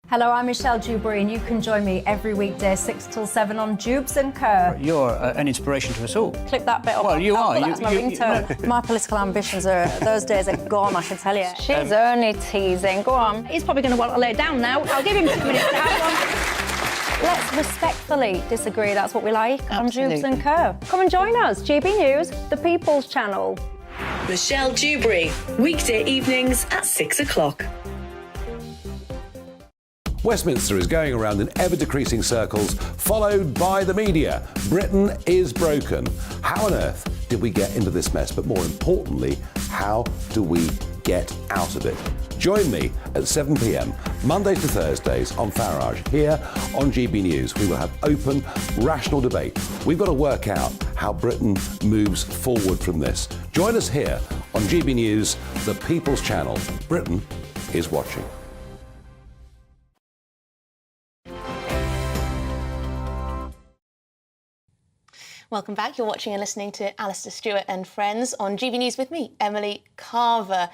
Hello, I'm Michelle Dewberry, and you can join me every weekday 6 till 7 on Jubes and Kerr. You're an inspiration to us all. Click that bit up. Well, you are. That's my ringtone. My political ambitions those days are gone, I can tell you. She's only teasing. Go on. He's probably going to want to lay down now. I'll give him 2 minutes to have one. Let's respectfully disagree. That's what we like on Jubes and Kerr. Come and join us. GB News, The People's Channel. Michelle Dewberry, weekday evenings at 6 o'clock. Westminster is going around in ever-decreasing circles, followed by the media. Britain is broken. How on earth did we get into this mess? But more importantly, how do we get out of it? Join me at 7 p.m, Mondays to Thursdays on Farage, here on GB News. We will have open, rational debate. We've got to work out how Britain moves forward from this. Join us here on GB News, the People's Channel. Britain is watching. Welcome back. You're watching and listening to Alastair, Stewart and Friends on GB News with me, Emily Carver.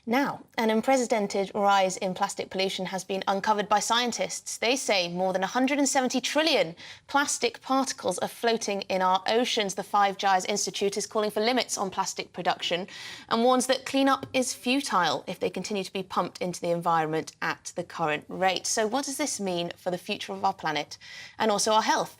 Now, an unprecedented rise in plastic pollution has been uncovered by scientists. They say more than 170 trillion plastic particles are floating in our oceans. The Five Gyres Institute is calling for limits on plastic production and warns that clean-up is futile if they continue to be pumped into the environment at the current rate. So what does this mean for the future of our planet and also our health?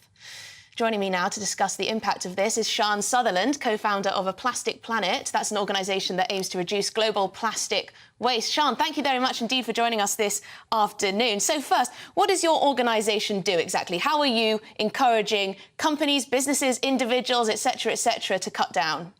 Joining me now to discuss the impact of this is Sian Sutherland, co-founder of A Plastic Planet. That's an organisation that aims to reduce global plastic waste. Sian, thank you very much indeed for joining us this afternoon. So first, what does your organisation do exactly? How are you encouraging companies, businesses, individuals, etc., to cut down?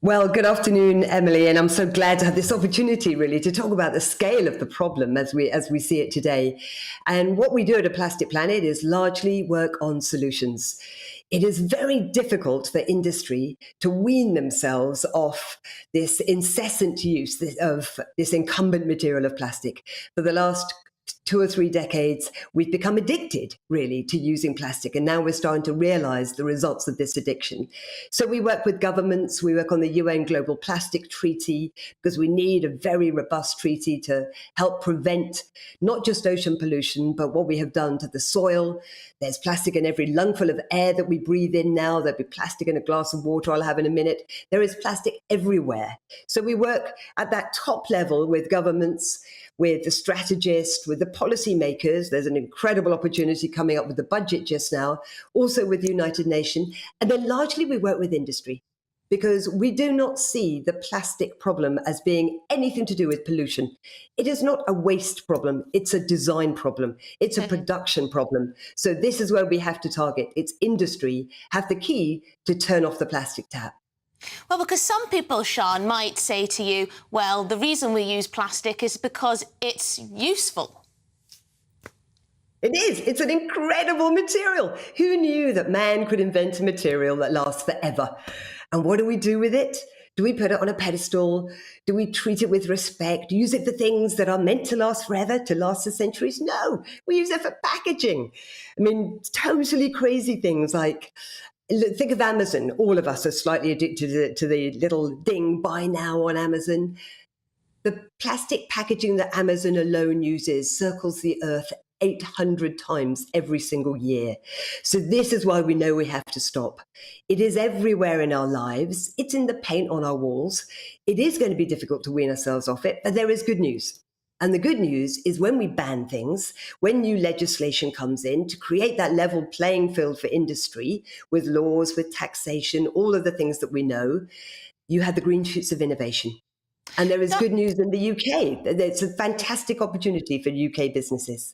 Well, good afternoon, Emily, and I'm so glad to have this opportunity really to talk about the scale of the problem as we see it today. And what we do at A Plastic Planet is largely work on solutions. It is very difficult for industry to wean themselves off this incessant use of this incumbent material of plastic. For the last 2 or 3 decades, we've become addicted, really, to using plastic. And now we're starting to realize the results of this addiction. So we work with governments, we work on the UN Global Plastic Treaty, because we need a very robust treaty to help prevent not just ocean pollution, but what we have done to the soil. There's plastic in every lungful of air that we breathe in now. There'll be plastic in a glass of water I'll have in a minute. There is plastic everywhere. So we work at that top level with governments, with the strategists, with the policymakers. There's an incredible opportunity coming up with the budget just now, also with the United Nations. And then largely we work with industry, because we do not see the plastic problem as being anything to do with pollution. It is not a waste problem. It's a design problem. It's a production problem. So this is where we have to target. It's industry have the key to turn off the plastic tap. Well, because some people, Sian, might say to you, well, the reason we use plastic is because it's useful. It is. It's an incredible material. Who knew that man could invent a material that lasts forever? And what do we do with it? Do we put it on a pedestal? Do we treat it with respect? Use it for things that are meant to last forever, to last for centuries? No, we use it for packaging. I mean, totally crazy things like, think of Amazon. All of us are slightly addicted to the little ding, buy now on Amazon. The plastic packaging that Amazon alone uses circles the earth 800 times every single year. So this is why we know we have to stop. It is everywhere in our lives. It's in the paint on our walls. It is going to be difficult to wean ourselves off it, but there is good news. And the good news is when we ban things, when new legislation comes in to create that level playing field for industry with laws, with taxation, all of the things that we know, you have the green shoots of innovation. And there is good news in the UK. It's a fantastic opportunity for UK businesses.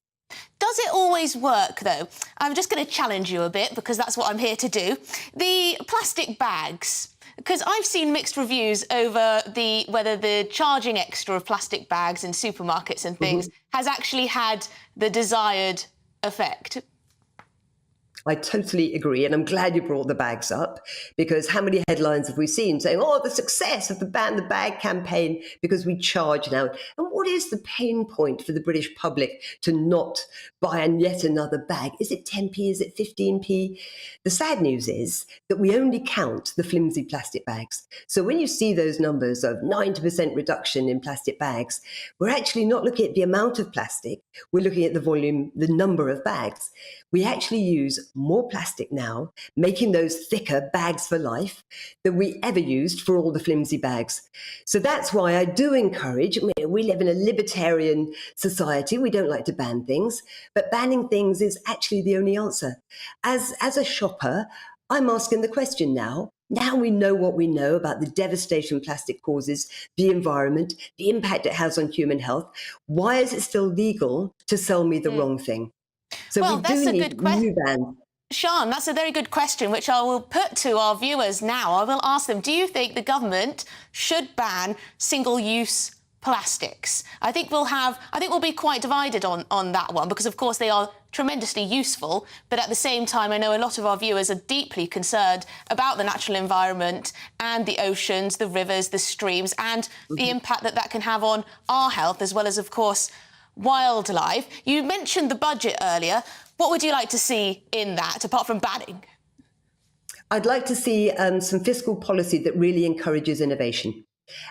Does it always work, though? I'm just going to challenge you a bit because that's what I'm here to do. The plastic bags, because I've seen mixed reviews over whether the charging extra of plastic bags in supermarkets and things has actually had the desired effect. I totally agree. And I'm glad you brought the bags up, because how many headlines have we seen saying, oh, the success of the Ban the Bag campaign because we charge now. And what is the pain point for the British public to not buy yet another bag? Is it 10p? Is it 15p? The sad news is that we only count the flimsy plastic bags. So when you see those numbers of 90% reduction in plastic bags, we're actually not looking at the amount of plastic. We're looking at the volume, the number of bags. We actually use more plastic now, making those thicker bags for life than we ever used for all the flimsy bags. So that's why I do encourage, we live in a libertarian society, we don't like to ban things, but banning things is actually the only answer. As a shopper, I'm asking the question now. Now we know what we know about the devastation plastic causes, the environment, the impact it has on human health. Why is it still legal to sell me the wrong thing? So well, we that's do a need good question. new bans. Sean, that's a very good question, which I will put to our viewers now. I will ask them, do you think the government should ban single-use plastics? I think we'll be quite divided on that one, because of course they are tremendously useful, but at the same time I know a lot of our viewers are deeply concerned about the natural environment and the oceans, the rivers, the streams, and the impact that can have on our health, as well as, of course, wildlife. You mentioned the budget earlier. What would you like to see in that, apart from banning? I'd like to see some fiscal policy that really encourages innovation.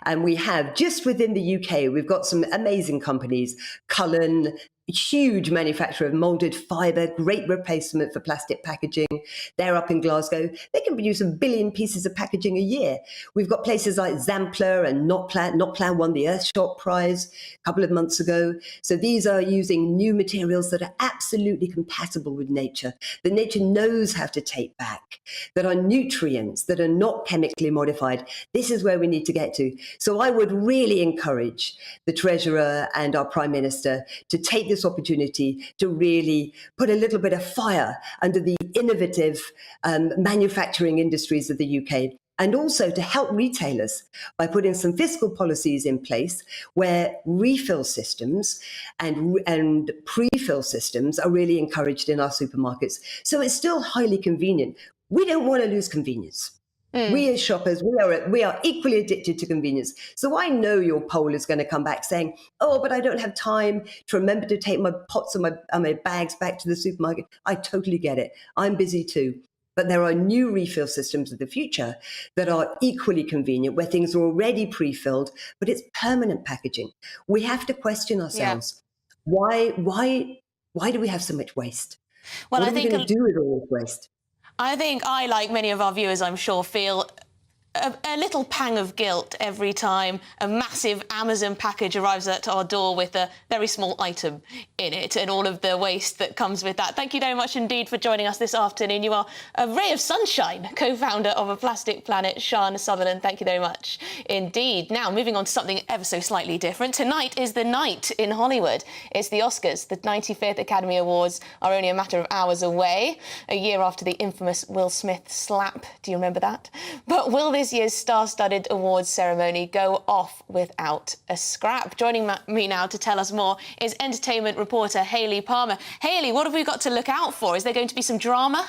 And we have, just within the UK, we've got some amazing companies. Cullen, huge manufacturer of moulded fibre, great replacement for plastic packaging. They're up in Glasgow. They can produce 1 billion pieces of packaging a year. We've got places like Zampler and Notplan. Notplan won the Earthshot Prize a couple of months ago. So these are using new materials that are absolutely compatible with nature, that nature knows how to take back, that are nutrients, that are not chemically modified. This is where we need to get to. So I would really encourage the Treasurer and our Prime Minister to take this opportunity to really put a little bit of fire under the innovative manufacturing industries of the UK, and also to help retailers by putting some fiscal policies in place where refill systems and pre-fill systems are really encouraged in our supermarkets. So it's still highly convenient. We don't want to lose convenience. We as shoppers, we are equally addicted to convenience. So I know your poll is going to come back saying, oh, but I don't have time to remember to take my pots and my bags back to the supermarket. I totally get it. I'm busy too. But there are new refill systems of the future that are equally convenient, where things are already pre-filled, but it's permanent packaging. We have to question ourselves. Why do we have so much waste? Well, what are we going to do with all this waste? I think I, like many of our viewers, I'm sure, feel a little pang of guilt every time a massive Amazon package arrives at our door with a very small item in it and all of the waste that comes with that. Thank you very much indeed for joining us this afternoon. You are a ray of sunshine, co-founder of A Plastic Planet, Sian Sutherland. Thank you very much indeed. Now, moving on to something ever so slightly different. Tonight is the night in Hollywood. It's the Oscars. The 95th Academy Awards are only a matter of hours away, a year after the infamous Will Smith slap. Do you remember that? But will this year's star-studded awards ceremony go off without a scrap? Joining me now to tell us more is entertainment reporter Hayley Palmer. Hayley, what have we got to look out for? Is there going to be some drama?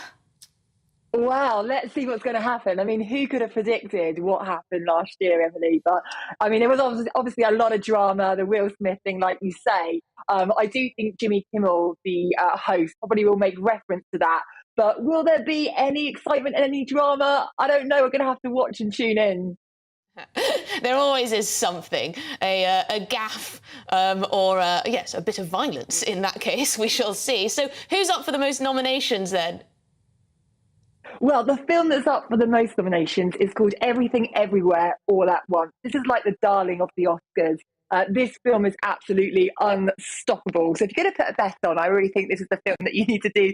Wow, let's see what's going to happen. I mean, who could have predicted what happened last year, Emily? But, I mean, it was obviously a lot of drama, the Will Smith thing, like you say. I do think Jimmy Kimmel, the host, probably will make reference to that. But will there be any excitement and any drama? I don't know. We're going to have to watch and tune in. There always is something, a gaffe or, yes, a bit of violence in that case. We shall see. So who's up for the most nominations then? Well, the film that's up for the most nominations is called Everything Everywhere All at Once. This is like the darling of the Oscars. This film is absolutely unstoppable. So if you're going to put a bet on, I really think this is the film that you need to do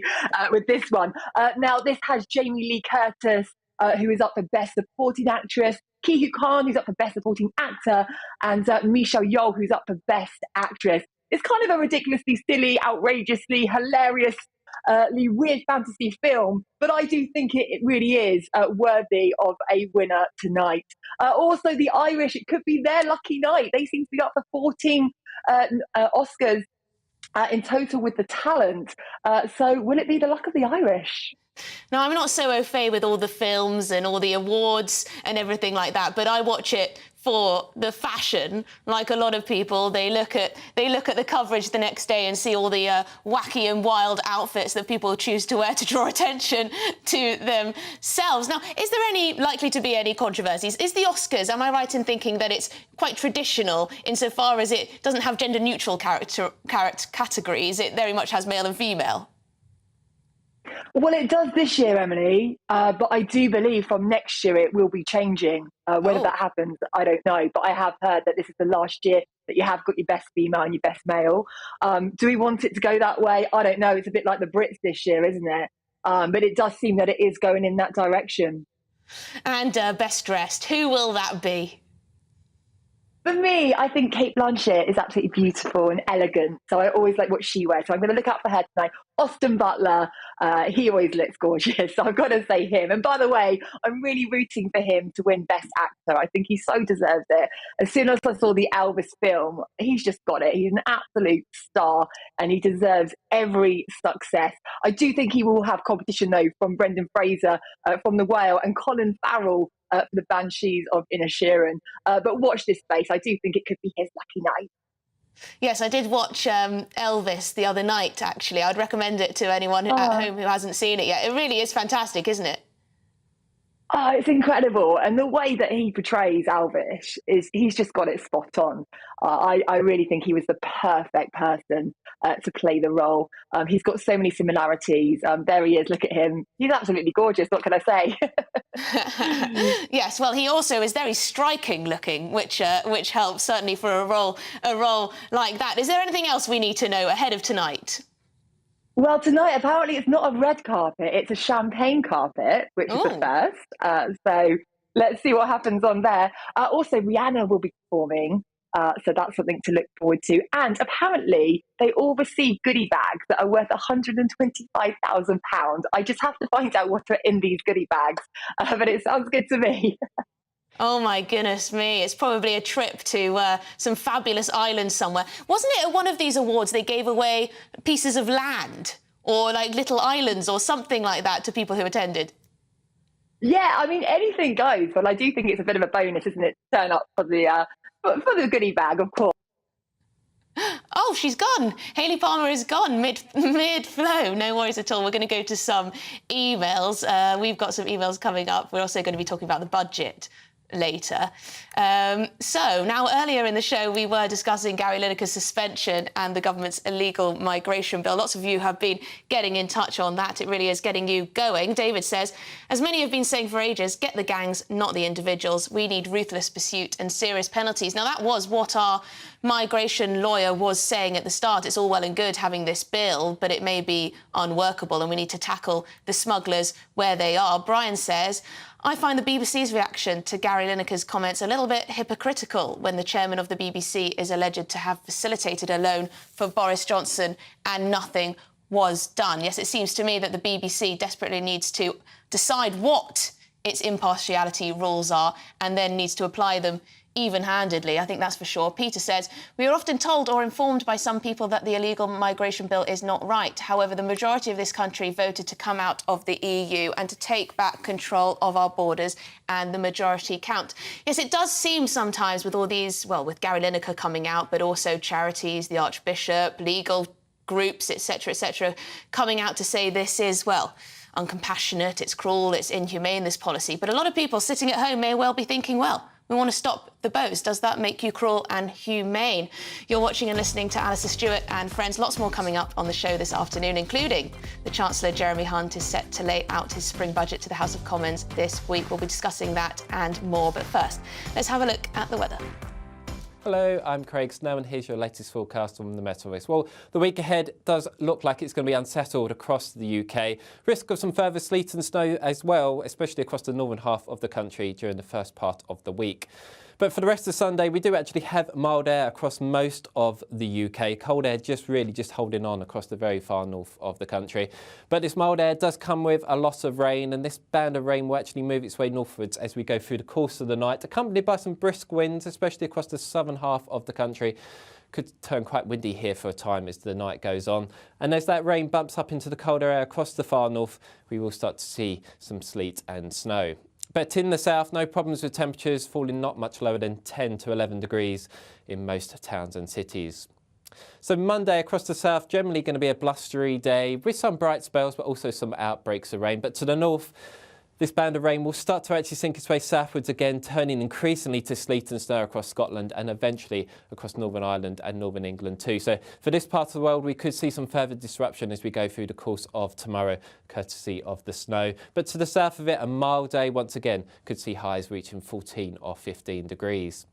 with this one. Now, this has Jamie Lee Curtis, who is up for Best Supporting Actress, Ki-Hu Kwan, who's up for Best Supporting Actor, and Michelle Yeoh, who's up for Best Actress. It's kind of a ridiculously silly, outrageously hilarious, weird fantasy film, but I do think it really is worthy of a winner tonight. Also, the Irish, it could be their lucky night. They seem to be up for 14 Oscars in total with The Talent. So will it be the luck of the Irish? Now, I'm not so au fait with all the films and all the awards and everything like that, but I watch it for the fashion. Like a lot of people, they look at the coverage the next day and see all the wacky and wild outfits that people choose to wear to draw attention to themselves. Now, is there likely to be any controversies? Is the Oscars, am I right in thinking that it's quite traditional insofar as it doesn't have gender-neutral categories? It very much has male and female. Well, it does this year, Emily, but I do believe from next year it will be changing. Whether that happens, I don't know, but I have heard that this is the last year that you have got your best female and your best male. Do we want it to go that way? I don't know. It's a bit like the Brits this year, isn't it? But it does seem that it is going in that direction. And best dressed, who will that be? For me, I think Cate Blanchett is absolutely beautiful and elegant. So I always like what she wears. So I'm going to look out for her tonight. Austin Butler, he always looks gorgeous. So I've got to say him. And by the way, I'm really rooting for him to win Best Actor. I think he so deserves it. As soon as I saw the Elvis film, he's just got it. He's an absolute star and he deserves every success. I do think he will have competition, though, from Brendan Fraser from The Whale and Colin Farrell for the Banshees of Inisherin. But watch this space. I do think it could be his lucky night. Yes, I did watch Elvis the other night, actually. I'd recommend it to anyone at home who hasn't seen it yet. It really is fantastic, isn't it? Oh, it's incredible. And the way that he portrays Elvis he's just got it spot on. I really think he was the perfect person to play the role. He's got so many similarities. There he is. Look at him. He's absolutely gorgeous. What can I say? Yes, well, he also is very striking looking, which helps certainly for a role like that. Is there anything else we need to know ahead of tonight? Well, tonight, apparently it's not a red carpet, it's a champagne carpet, which is the first. So let's see what happens on there. Also, Rihanna will be performing, so that's something to look forward to. And apparently, they all receive goodie bags that are worth £125,000. I just have to find out what are in these goodie bags, but it sounds good to me. Oh, my goodness me. It's probably a trip to some fabulous island somewhere. Wasn't it at one of these awards they gave away pieces of land or like little islands or something like that to people who attended? Yeah, I mean, anything goes. But I do think it's a bit of a bonus, isn't it, to turn up for the goodie bag, of course. Oh, she's gone. Hayley Palmer is gone mid-flow. No worries at all. We're going to go to some emails. We've got some emails coming up. We're also going to be talking about the budget later. So now earlier in the show we were discussing Gary Lineker's suspension and the government's illegal migration bill. Lots of you have been getting in touch on that. It really is getting you going. David says, as many have been saying for ages, get the gangs, not the individuals. We need ruthless pursuit and serious penalties. Now that was what our migration lawyer was saying at the start. It's all well and good having this bill, but it may be unworkable and we need to tackle the smugglers where they are. Brian says, I find the BBC's reaction to Gary Lineker's comments a little bit hypocritical when the chairman of the BBC is alleged to have facilitated a loan for Boris Johnson and nothing was done. Yes, it seems to me that the BBC desperately needs to decide what its impartiality rules are and then needs to apply them even-handedly. I think that's for sure. Peter says, we are often told or informed by some people that the illegal migration bill is not right. However, the majority of this country voted to come out of the EU and to take back control of our borders, and the majority count. Yes, it does seem sometimes with all these, well, with Gary Lineker coming out, but also charities, the Archbishop, legal groups, etc., coming out to say this is, well, uncompassionate, it's cruel, it's inhumane, this policy. But a lot of people sitting at home may well be thinking, well, we want to stop the boats. Does that make you cruel and humane? You're watching and listening to Alastair Stewart and friends. Lots more coming up on the show this afternoon, including the Chancellor Jeremy Hunt is set to lay out his spring budget to the House of Commons this week. We'll be discussing that and more. But first, let's have a look at the weather. Hello, I'm Craig Snow and here's your latest forecast on the Met Office. Well, the week ahead does look like it's going to be unsettled across the UK. Risk of some further sleet and snow as well, especially across the northern half of the country during the first part of the week. But for the rest of Sunday, we do actually have mild air across most of the UK. Cold air just holding on across the very far north of the country. But this mild air does come with a lot of rain, and this band of rain will actually move its way northwards as we go through the course of the night, accompanied by some brisk winds, especially across the southern half of the country. could turn quite windy here for a time as the night goes on. And as that rain bumps up into the colder air across the far north, we will start to see some sleet and snow. But in the south, no problems with temperatures falling not much lower than 10 to 11 degrees in most towns and cities. So Monday across the south, generally going to be a blustery day with some bright spells, but also some outbreaks of rain. But to the north, this band of rain will start to actually sink its way southwards again, turning increasingly to sleet and snow across Scotland and eventually across Northern Ireland and Northern England too. So for this part of the world, we could see some further disruption as we go through the course of tomorrow, courtesy of the snow. But to the south of it, a mild day once again could see highs reaching 14 or 15 degrees.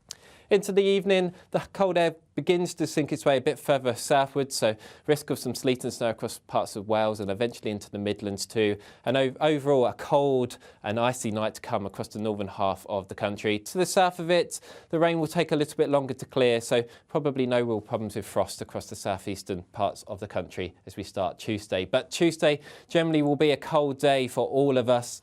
Into the evening, the cold air begins to sink its way a bit further southwards, so risk of some sleet and snow across parts of Wales and eventually into the Midlands too. And overall, a cold and icy night to come across the northern half of the country. To the south of it, the rain will take a little bit longer to clear, so probably no real problems with frost across the southeastern parts of the country as we start Tuesday. But Tuesday generally will be a cold day for all of us.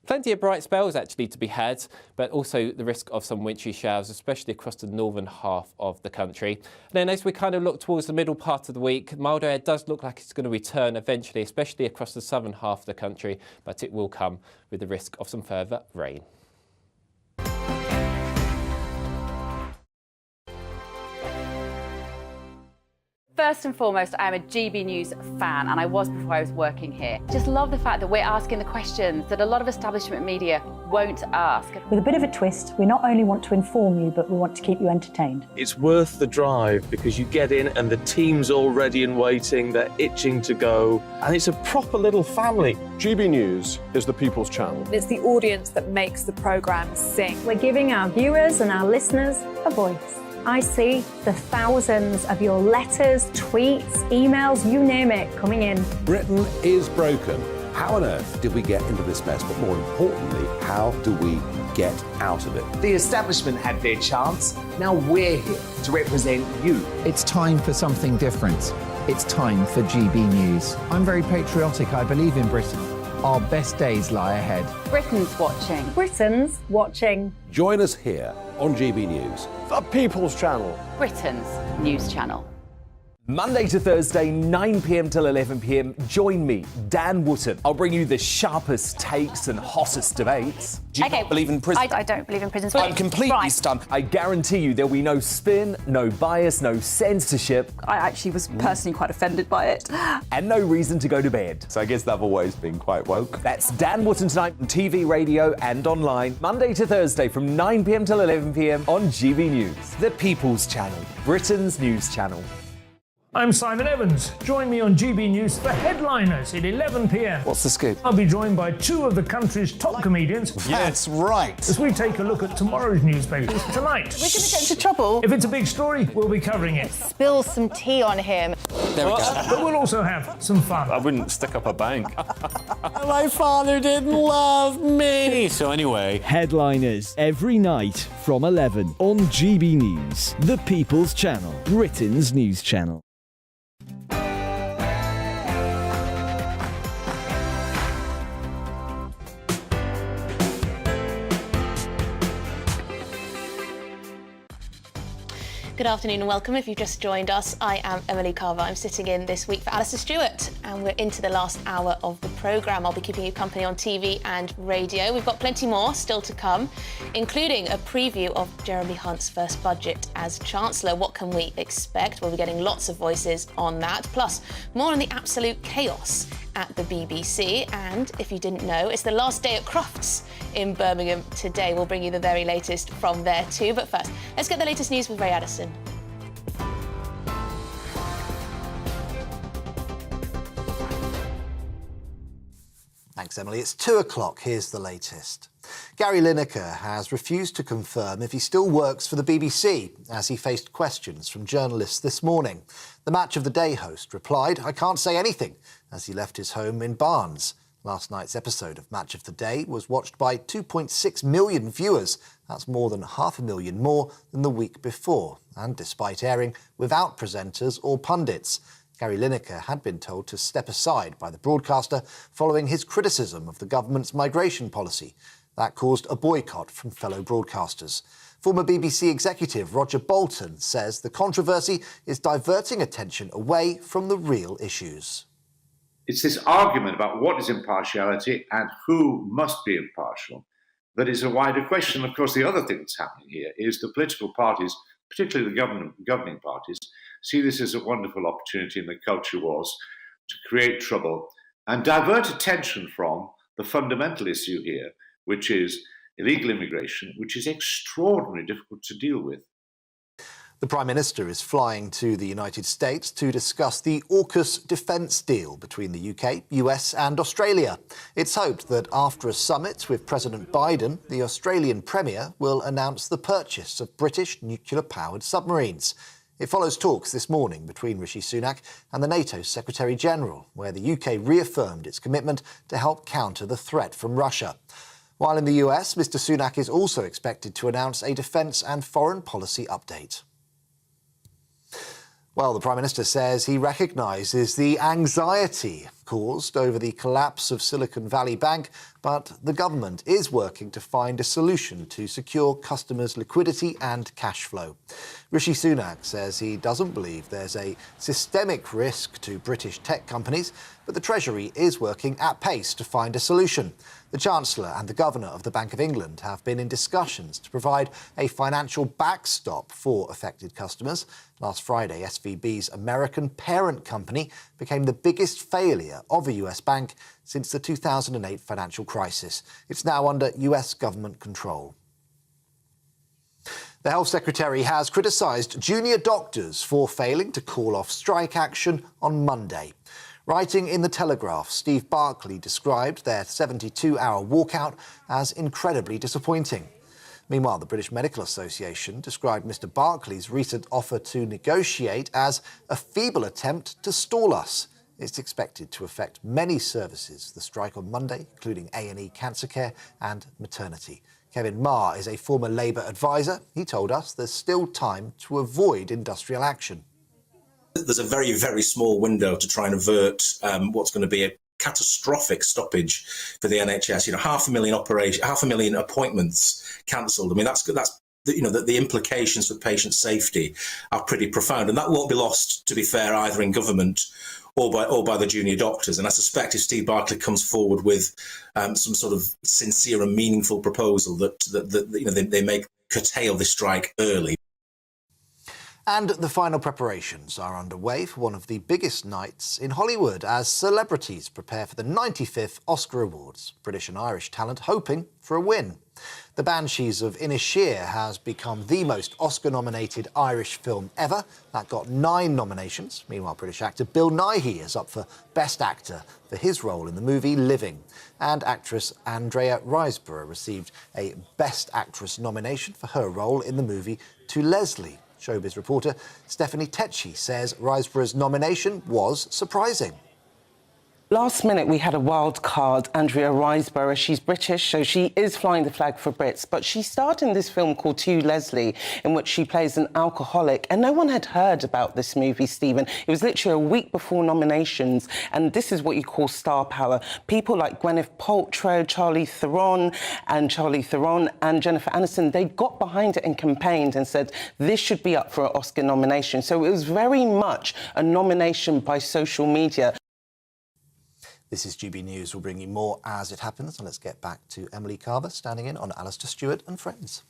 Plenty of bright spells actually to be had, but also the risk of some wintry showers, especially across the northern half of the country. And then as we kind of look towards the middle part of the week, milder air does look like it's going to return eventually, especially across the southern half of the country, but it will come with the risk of some further rain. First and foremost, I am a GB News fan, and I was before I was working here. Just love the fact that we're asking the questions that a lot of establishment media won't ask. With a bit of a twist, we not only want to inform you, but we want to keep you entertained. It's worth the drive because you get in and the team's all ready and waiting, they're itching to go, and it's a proper little family. GB News is the People's Channel. It's the audience that makes the programme sing. We're giving our viewers and our listeners a voice. I see the thousands of your letters, tweets, emails, you name it, coming in. Britain is broken. How on earth did we get into this mess? But more importantly, how do we get out of it? The establishment had their chance. Now we're here to represent you. It's time for something different. It's time for GB News. I'm very patriotic. I believe in Britain. Our best days lie ahead. Britain's watching. Britain's watching. Join us here on GB News. The People's Channel. Britain's news channel. Monday to Thursday, 9 p.m. till 11 p.m. Join me, Dan Wootton. I'll bring you the sharpest takes and hottest debates. Do you not believe in prison? I don't believe in prisons. I'm completely stunned. I guarantee you there'll be no spin, no bias, no censorship. I actually was personally quite offended by it. And no reason to go to bed. So I guess they've always been quite woke. That's Dan Wootton tonight on TV, radio and online. Monday to Thursday from 9 p.m. till 11 p.m. on GB News. The People's Channel, Britain's news channel. I'm Simon Evans. Join me on GB News for Headliners at 11 p.m. What's the scoop? I'll be joined by two of the country's top comedians. That's right. As we take a look at tomorrow's newspapers tonight. We're going to get into trouble. If it's a big story, we'll be covering it. Spill some tea on him. There we go. But we'll also have some fun. I wouldn't stick up a bank. My father didn't love me. So anyway. Headliners every night from 11 on GB News, the People's Channel, Britain's news channel. Good afternoon and welcome. If you've just joined us, I am Emily Carver. I'm sitting in this week for Alastair Stewart, and we're into the last hour of the programme. I'll be keeping you company on TV and radio. We've got plenty more still to come, including a preview of Jeremy Hunt's first budget as Chancellor. What can we expect? We'll be getting lots of voices on that, plus more on the absolute chaos at the BBC. And if you didn't know, it's the last day at Crufts in Birmingham today. We'll bring you the very latest from there too. But first, let's get the latest news with Ray Addison. Thanks, Emily. It's 2 o'clock. Here's the latest. Gary Lineker has refused to confirm if he still works for the BBC as he faced questions from journalists this morning. The Match of the Day host replied, "I can't say anything," as he left his home in Barnes. Last night's episode of Match of the Day was watched by 2.6 million viewers. That's more than 500,000 more than the week before. And despite airing without presenters or pundits, Gary Lineker had been told to step aside by the broadcaster following his criticism of the government's migration policy. That caused a boycott from fellow broadcasters. Former BBC executive Roger Bolton says the controversy is diverting attention away from the real issues. It's this argument about what is impartiality and who must be impartial that is a wider question. Of course, the other thing that's happening here is the political parties, particularly the governing parties, see this as a wonderful opportunity in the culture wars to create trouble and divert attention from the fundamental issue here, which is illegal immigration, which is extraordinarily difficult to deal with. The Prime Minister is flying to the United States to discuss the AUKUS defence deal between the UK, US and Australia. It's hoped that after a summit with President Biden, the Australian Premier will announce the purchase of British nuclear-powered submarines. It follows talks this morning between Rishi Sunak and the NATO Secretary-General, where the UK reaffirmed its commitment to help counter the threat from Russia. While in the US, Mr Sunak is also expected to announce a defence and foreign policy update. Well, the Prime Minister says he recognises the anxiety caused over the collapse of Silicon Valley Bank, but the government is working to find a solution to secure customers' liquidity and cash flow. Rishi Sunak says he doesn't believe there's a systemic risk to British tech companies, but the Treasury is working at pace to find a solution. The Chancellor and the Governor of the Bank of England have been in discussions to provide a financial backstop for affected customers. Last Friday, SVB's American parent company became the biggest failure of a US bank since the 2008 financial crisis. It's now under US government control. The Health Secretary has criticised junior doctors for failing to call off strike action on Monday. Writing in The Telegraph, Steve Barclay described their 72-hour walkout as incredibly disappointing. Meanwhile, the British Medical Association described Mr Barclay's recent offer to negotiate as a feeble attempt to stall us. It's expected to affect many services, the strike on Monday, including A&E cancer care and maternity. Kevin Marr is a former Labour advisor. He told us there's still time to avoid industrial action. There's a very, very small window to try and avert what's going to be a catastrophic stoppage for the NHS. You know, 500,000 appointments cancelled. I mean, that's the implications for patient safety are pretty profound, and that won't be lost, to be fair, either in government or by the junior doctors. And I suspect if Steve Barclay comes forward with some sort of sincere and meaningful proposal that they may curtail this strike early. And the final preparations are underway for one of the biggest nights in Hollywood as celebrities prepare for the 95th Oscar Awards. British and Irish talent hoping for a win. The Banshees of Inisheer has become the most Oscar-nominated Irish film ever. That got 9 nominations. Meanwhile, British actor Bill Nighy is up for Best Actor for his role in the movie Living. And actress Andrea Riseborough received a Best Actress nomination for her role in the movie To Leslie. Showbiz reporter Stephanie Tecchi says Riseborough's nomination was surprising. Last minute, we had a wild card, Andrea Riseborough. She's British, so she is flying the flag for Brits. But she starred in this film called To Leslie, in which she plays an alcoholic. And no one had heard about this movie, Stephen. It was literally a week before nominations. And this is what you call star power. People like Gwyneth Paltrow, Charlize Theron and Jennifer Aniston, they got behind it and campaigned and said this should be up for an Oscar nomination. So it was very much a nomination by social media. This is GB News. We'll bring you more as it happens. And let's get back to Emily Carver, standing in on Alastair, Stewart and friends.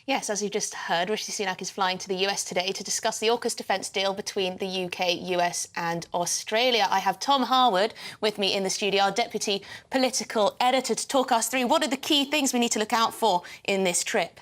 Yes, as you just heard, Rishi Sunak is flying to the US today to discuss the AUKUS defence deal between the UK, US and Australia. I have Tom Harwood with me in the studio, our deputy political editor, to talk us through what are the key things we need to look out for in this trip.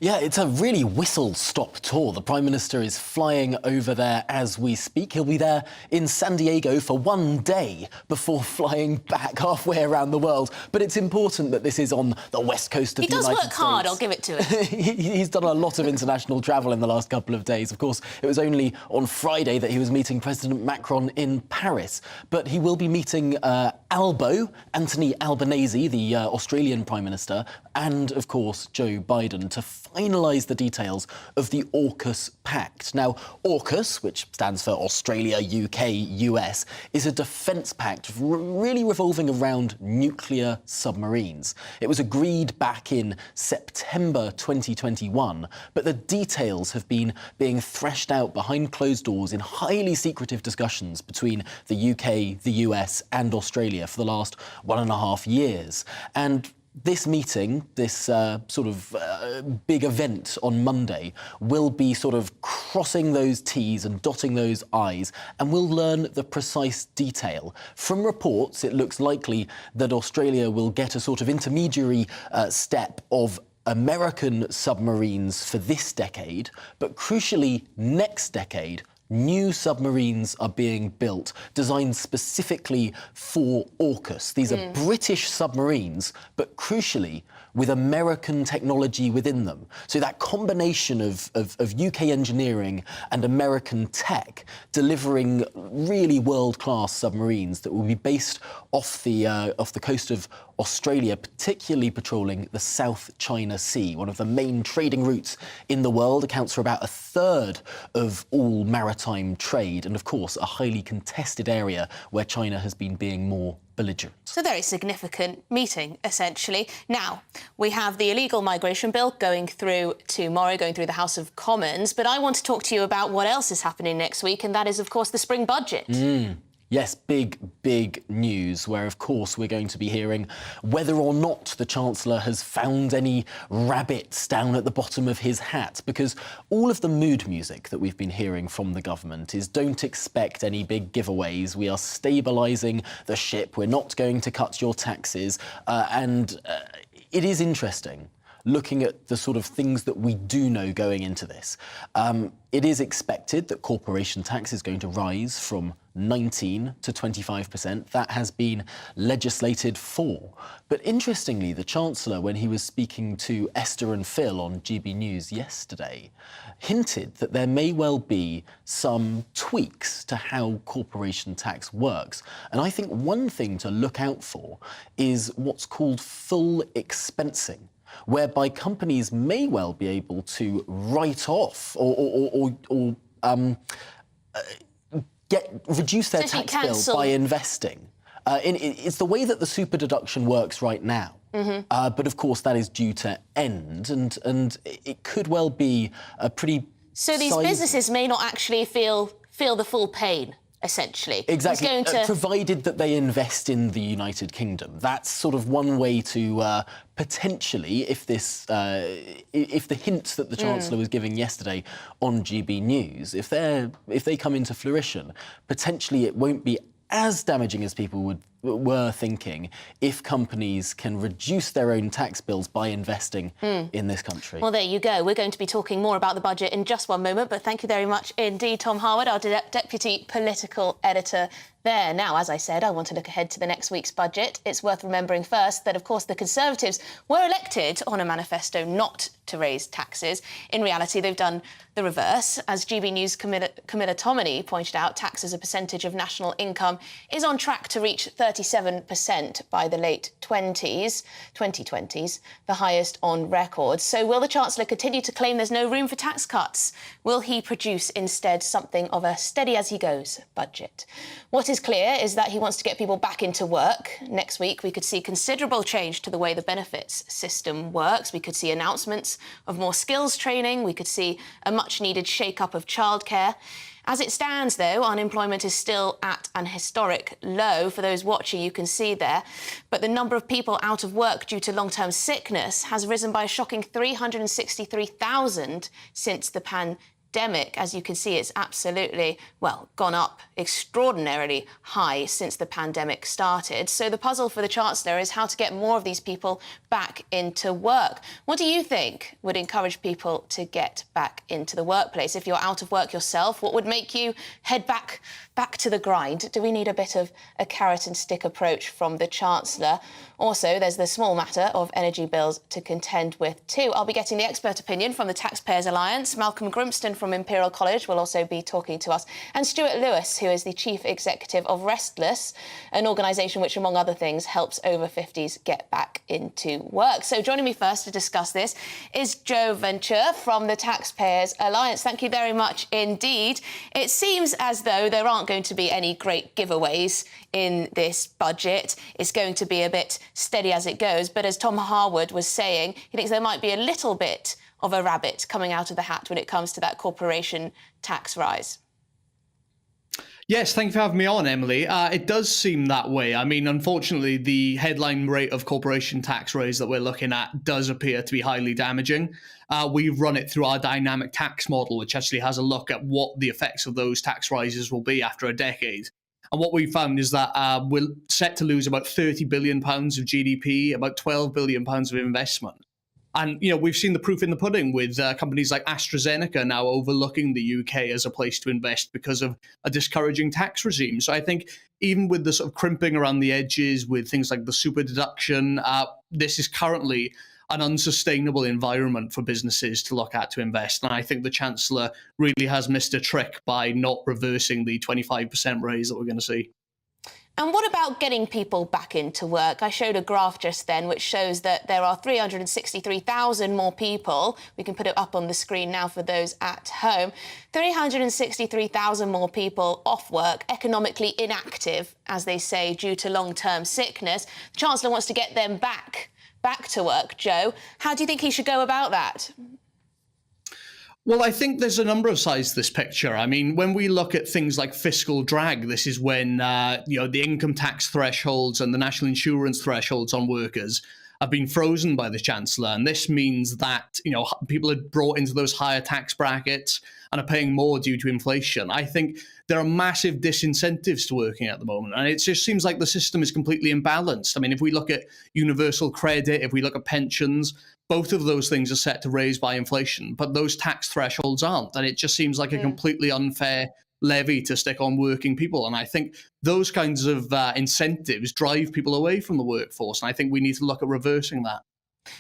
Yeah, it's a really whistle-stop tour. The Prime Minister is flying over there as we speak. He'll be there in San Diego for one day before flying back halfway around the world. But it's important that this is on the west coast of the United States. He does work hard, I'll give it to him. He's done a lot of international travel in the last couple of days. Of course, it was only on Friday that he was meeting President Macron in Paris. But he will be meeting Anthony Albanese, the Australian Prime Minister, and, of course, Joe Biden to finalise the details of the AUKUS pact. Now, AUKUS, which stands for Australia, UK, US, is a defence pact really revolving around nuclear submarines. It was agreed back in September 2021, but the details have been being threshed out behind closed doors in highly secretive discussions between the UK, the US and Australia for the last 1.5 years. And this meeting, this big event on Monday, will be sort of crossing those T's and dotting those I's, and we'll learn the precise detail. From reports, it looks likely that Australia will get a sort of intermediary step of American submarines for this decade, but crucially, next decade, new submarines are being built, designed specifically for AUKUS. These are British submarines, but crucially, with American technology within them. So that combination of UK engineering and American tech delivering really world-class submarines that will be based off the coast of Australia, particularly patrolling the South China Sea, one of the main trading routes in the world, accounts for about 1/3 of all maritime trade, and of course a highly contested area where China has been being more belligerent. It's a very significant meeting, essentially. Now, we have the illegal migration bill going through tomorrow, going through the House of Commons, but I want to talk to you about what else is happening next week, and that is, of course, the spring budget. Yes, big news, where, of course, we're going to be hearing whether or not the Chancellor has found any rabbits down at the bottom of his hat, because all of the mood music that we've been hearing from the government is don't expect any big giveaways, we are stabilising the ship, we're not going to cut your taxes, and it is interesting looking at the sort of things that we do know going into this. It is expected that corporation tax is going to rise from 19 to 25%. That has been legislated for. But interestingly, the Chancellor, when he was speaking to Esther and Phil on GB News yesterday, hinted that there may well be some tweaks to how corporation tax works. And I think one thing to look out for is what's called full expensing, whereby companies may well be able to write off or reduce their tax bill by investing. It's the way that the super deduction works right now. But of course, that is due to end, and it could well be a pretty. So these businesses may not actually feel the full pain, essentially. Exactly, It's going to... provided that they invest in the United Kingdom. That's sort of one way to potentially, if the hints that the Chancellor was giving yesterday on GB News, if they come into fruition, potentially it won't be as damaging as people were thinking if companies can reduce their own tax bills by investing in this country. Well, there you go. We're going to be talking more about the budget in just one moment, but thank you very much indeed, Tom Harwood, our Deputy Political Editor there. Now, as I said, I want to look ahead to the next week's budget. It's worth remembering first that, of course, the Conservatives were elected on a manifesto not to raise taxes. In reality, they've done the reverse. As GB News Camilla Tominey pointed out, tax as a percentage of national income is on track to reach 37% by the late 2020s, the highest on record. So will the Chancellor continue to claim there's no room for tax cuts? Will he produce instead something of a steady-as-he-goes budget? What is clear is that he wants to get people back into work. Next week, we could see considerable change to the way the benefits system works. We could see announcements of more skills training. We could see a much-needed shake-up of childcare. As it stands, though, unemployment is still at an historic low. For those watching, you can see there. But the number of people out of work due to long-term sickness has risen by a shocking 363,000 since the pandemic. As you can see, it's absolutely, well, gone up extraordinarily high since the pandemic started. So the puzzle for the Chancellor is how to get more of these people back into work. What do you think would encourage people to get back into the workplace? If you're out of work yourself, what would make you head back to the grind? Do we need a bit of a carrot and stick approach from the Chancellor? Also, there's the small matter of energy bills to contend with too. I'll be getting the expert opinion from the Taxpayers Alliance. Malcolm Grimston from Imperial College will also be talking to us, and Stewart Lewis, who is the Chief Executive of Restless, an organisation which, among other things, helps over 50s get back into work. So joining me first to discuss this is Joe Venture from the Taxpayers Alliance. Thank you very much indeed. It seems as though there aren't going to be any great giveaways in this budget. It's going to be a bit steady as it goes. But as Tom Harwood was saying, he thinks there might be a little bit of a rabbit coming out of the hat when it comes to that corporation tax rise. Yes, thank you for having me on, Emily. It does seem that way. I mean, unfortunately, the headline rate of corporation tax raise that we're looking at does appear to be highly damaging. We've run it through our dynamic tax model, which actually has a look at what the effects of those tax rises will be after a decade. And what we found is that we're set to lose about £30 billion of GDP, about £12 billion of investment. And, you know, we've seen the proof in the pudding with companies like AstraZeneca now overlooking the UK as a place to invest because of a discouraging tax regime. So I think even with the sort of crimping around the edges with things like the super deduction, this is currently an unsustainable environment for businesses to look at to invest. And I think the Chancellor really has missed a trick by not reversing the 25% raise that we're going to see. And what about getting people back into work? I showed a graph just then which shows that there are 363,000 more people. We can put it up on the screen now for those at home. 363,000 more people off work, economically inactive, as they say, due to long-term sickness. The Chancellor wants to get them back to work. Joe, how do you think he should go about that? Well, I think there's a number of sides to this picture. I mean, when we look at things like fiscal drag, this is when the income tax thresholds and the national insurance thresholds on workers have been frozen by the Chancellor. And this means that, people are brought into those higher tax brackets and are paying more due to inflation. I think there are massive disincentives to working at the moment. And it just seems like the system is completely imbalanced. I mean, if we look at universal credit, if we look at pensions, both of those things are set to raise by inflation, but those tax thresholds aren't. And it just seems like a completely unfair levy to stick on working people. And I think those kinds of incentives drive people away from the workforce. And I think we need to look at reversing that.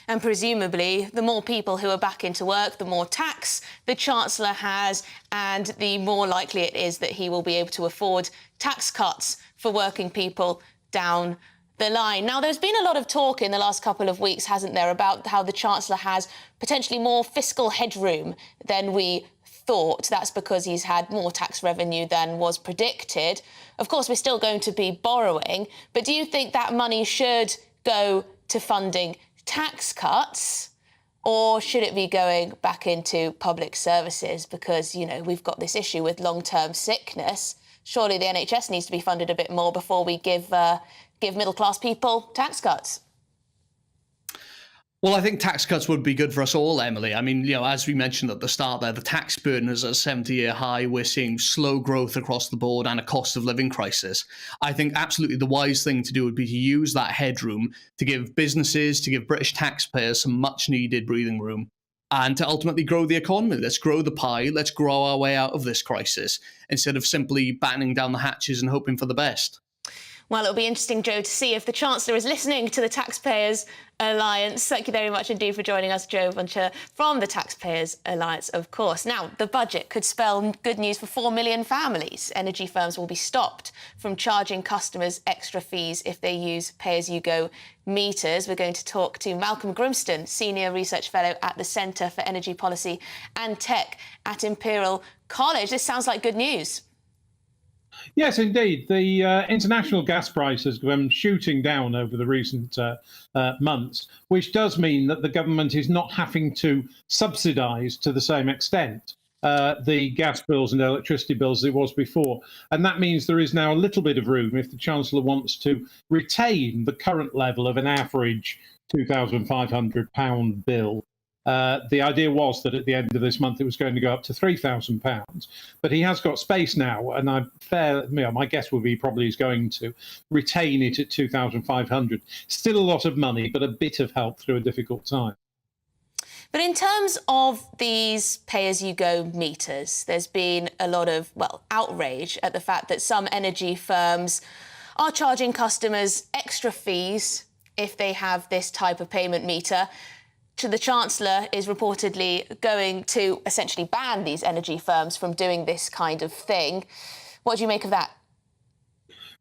And presumably, the more people who are back into work, the more tax the Chancellor has, and the more likely it is that he will be able to afford tax cuts for working people down the line. Now, there's been a lot of talk in the last couple of weeks, hasn't there, about how the Chancellor has potentially more fiscal headroom than we thought. That's because he's had more tax revenue than was predicted. Of course, we're still going to be borrowing, but do you think that money should go to funding tax cuts, or should it be going back into public services? Because, we've got this issue with long-term sickness. Surely the NHS needs to be funded a bit more before we give middle-class people tax cuts. Well, I think tax cuts would be good for us all, Emily. I mean, as we mentioned at the start there, the tax burden is at a 70-year high. We're seeing slow growth across the board and a cost of living crisis. I think absolutely the wise thing to do would be to use that headroom to give businesses, to give British taxpayers some much-needed breathing room, and to ultimately grow the economy. Let's grow the pie. Let's grow our way out of this crisis instead of simply battening down the hatches and hoping for the best. Well, it'll be interesting, Joe, to see if the Chancellor is listening to the Taxpayers Alliance. Thank you very much indeed for joining us, Joe Venture, from the Taxpayers Alliance, of course. Now, the budget could spell good news for 4 million families. Energy firms will be stopped from charging customers extra fees if they use pay-as-you-go meters. We're going to talk to Malcolm Grimston, Senior Research Fellow at the Centre for Energy Policy and Tech at Imperial College. This sounds like good news. Yes, indeed. The international gas price has been shooting down over the recent months, which does mean that the government is not having to subsidise to the same extent the gas bills and electricity bills as it was before. And that means there is now a little bit of room if the Chancellor wants to retain the current level of an average £2,500 bill. The idea was that at the end of this month it was going to go up to £3,000, but he has got space now, and my guess would be probably he's going to retain it at £2,500. Still a lot of money, but a bit of help through a difficult time. But in terms of these pay-as-you-go meters, there's been a lot of, outrage at the fact that some energy firms are charging customers extra fees if they have this type of payment meter. the Chancellor is reportedly going to essentially ban these energy firms from doing this kind of thing. What do you make of that?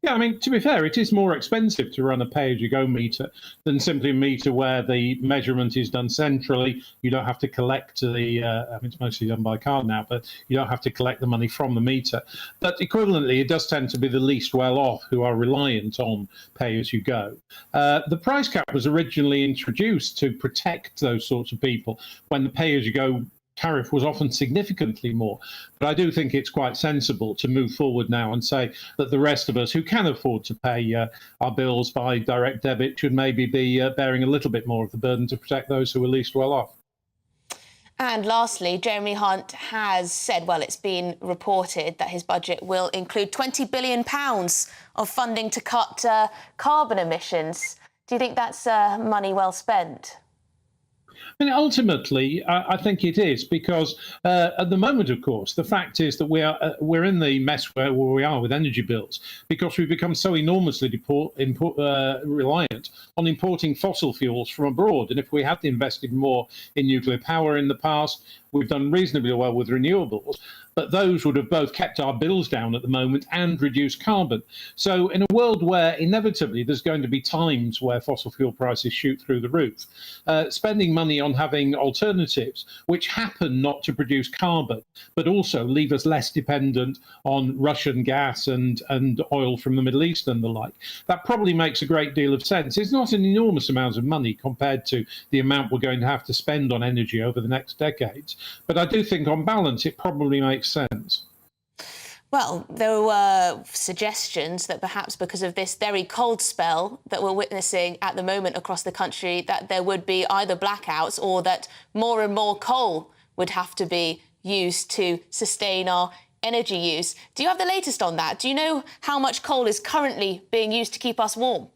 Yeah, I mean, to be fair, it is more expensive to run a pay-as-you-go meter than simply a meter where the measurement is done centrally. You don't have to collect the, I mean, it's mostly done by card now, but you don't have to collect the money from the meter. But equivalently, it does tend to be the least well-off who are reliant on pay-as-you-go. The price cap was originally introduced to protect those sorts of people when the pay-as-you-go tariff was often significantly more. But I do think it's quite sensible to move forward now and say that the rest of us who can afford to pay our bills by direct debit should maybe be bearing a little bit more of the burden to protect those who are least well off. And lastly, Jeremy Hunt has said, well, it's been reported that his budget will include £20 billion of funding to cut carbon emissions. Do you think that's money well spent? I mean, ultimately, I think it is, because at the moment, of course, the fact is that we're in the mess where we are with energy bills because we've become so enormously reliant on importing fossil fuels from abroad. And if we had invested more in nuclear power in the past, we've done reasonably well with renewables. But those would have both kept our bills down at the moment and reduced carbon. So in a world where inevitably there's going to be times where fossil fuel prices shoot through the roof, spending money on having alternatives which happen not to produce carbon, but also leave us less dependent on Russian gas and oil from the Middle East and the like, that probably makes a great deal of sense. It's not an enormous amount of money compared to the amount we're going to have to spend on energy over the next decades. But I do think on balance, it probably makes sense. Well, there were suggestions that perhaps because of this very cold spell that we're witnessing at the moment across the country, that there would be either blackouts or that more and more coal would have to be used to sustain our energy use. Do you have the latest on that? Do you know how much coal is currently being used to keep us warm?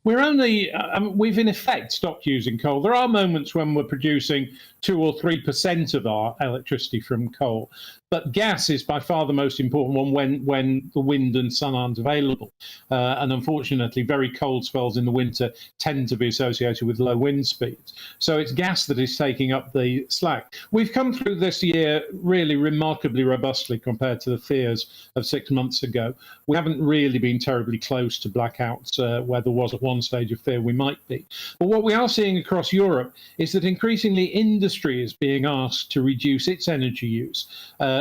We're only, we've in effect stopped using coal. There are moments when we're producing 2 or 3% of our electricity from coal. But gas is by far the most important one when the wind and sun aren't available. And unfortunately, very cold spells in the winter tend to be associated with low wind speeds. So it's gas that is taking up the slack. We've come through this year really remarkably robustly compared to the fears of 6 months ago. We haven't really been terribly close to blackouts where there was at one stage of fear we might be. But what we are seeing across Europe is that increasingly industry is being asked to reduce its energy use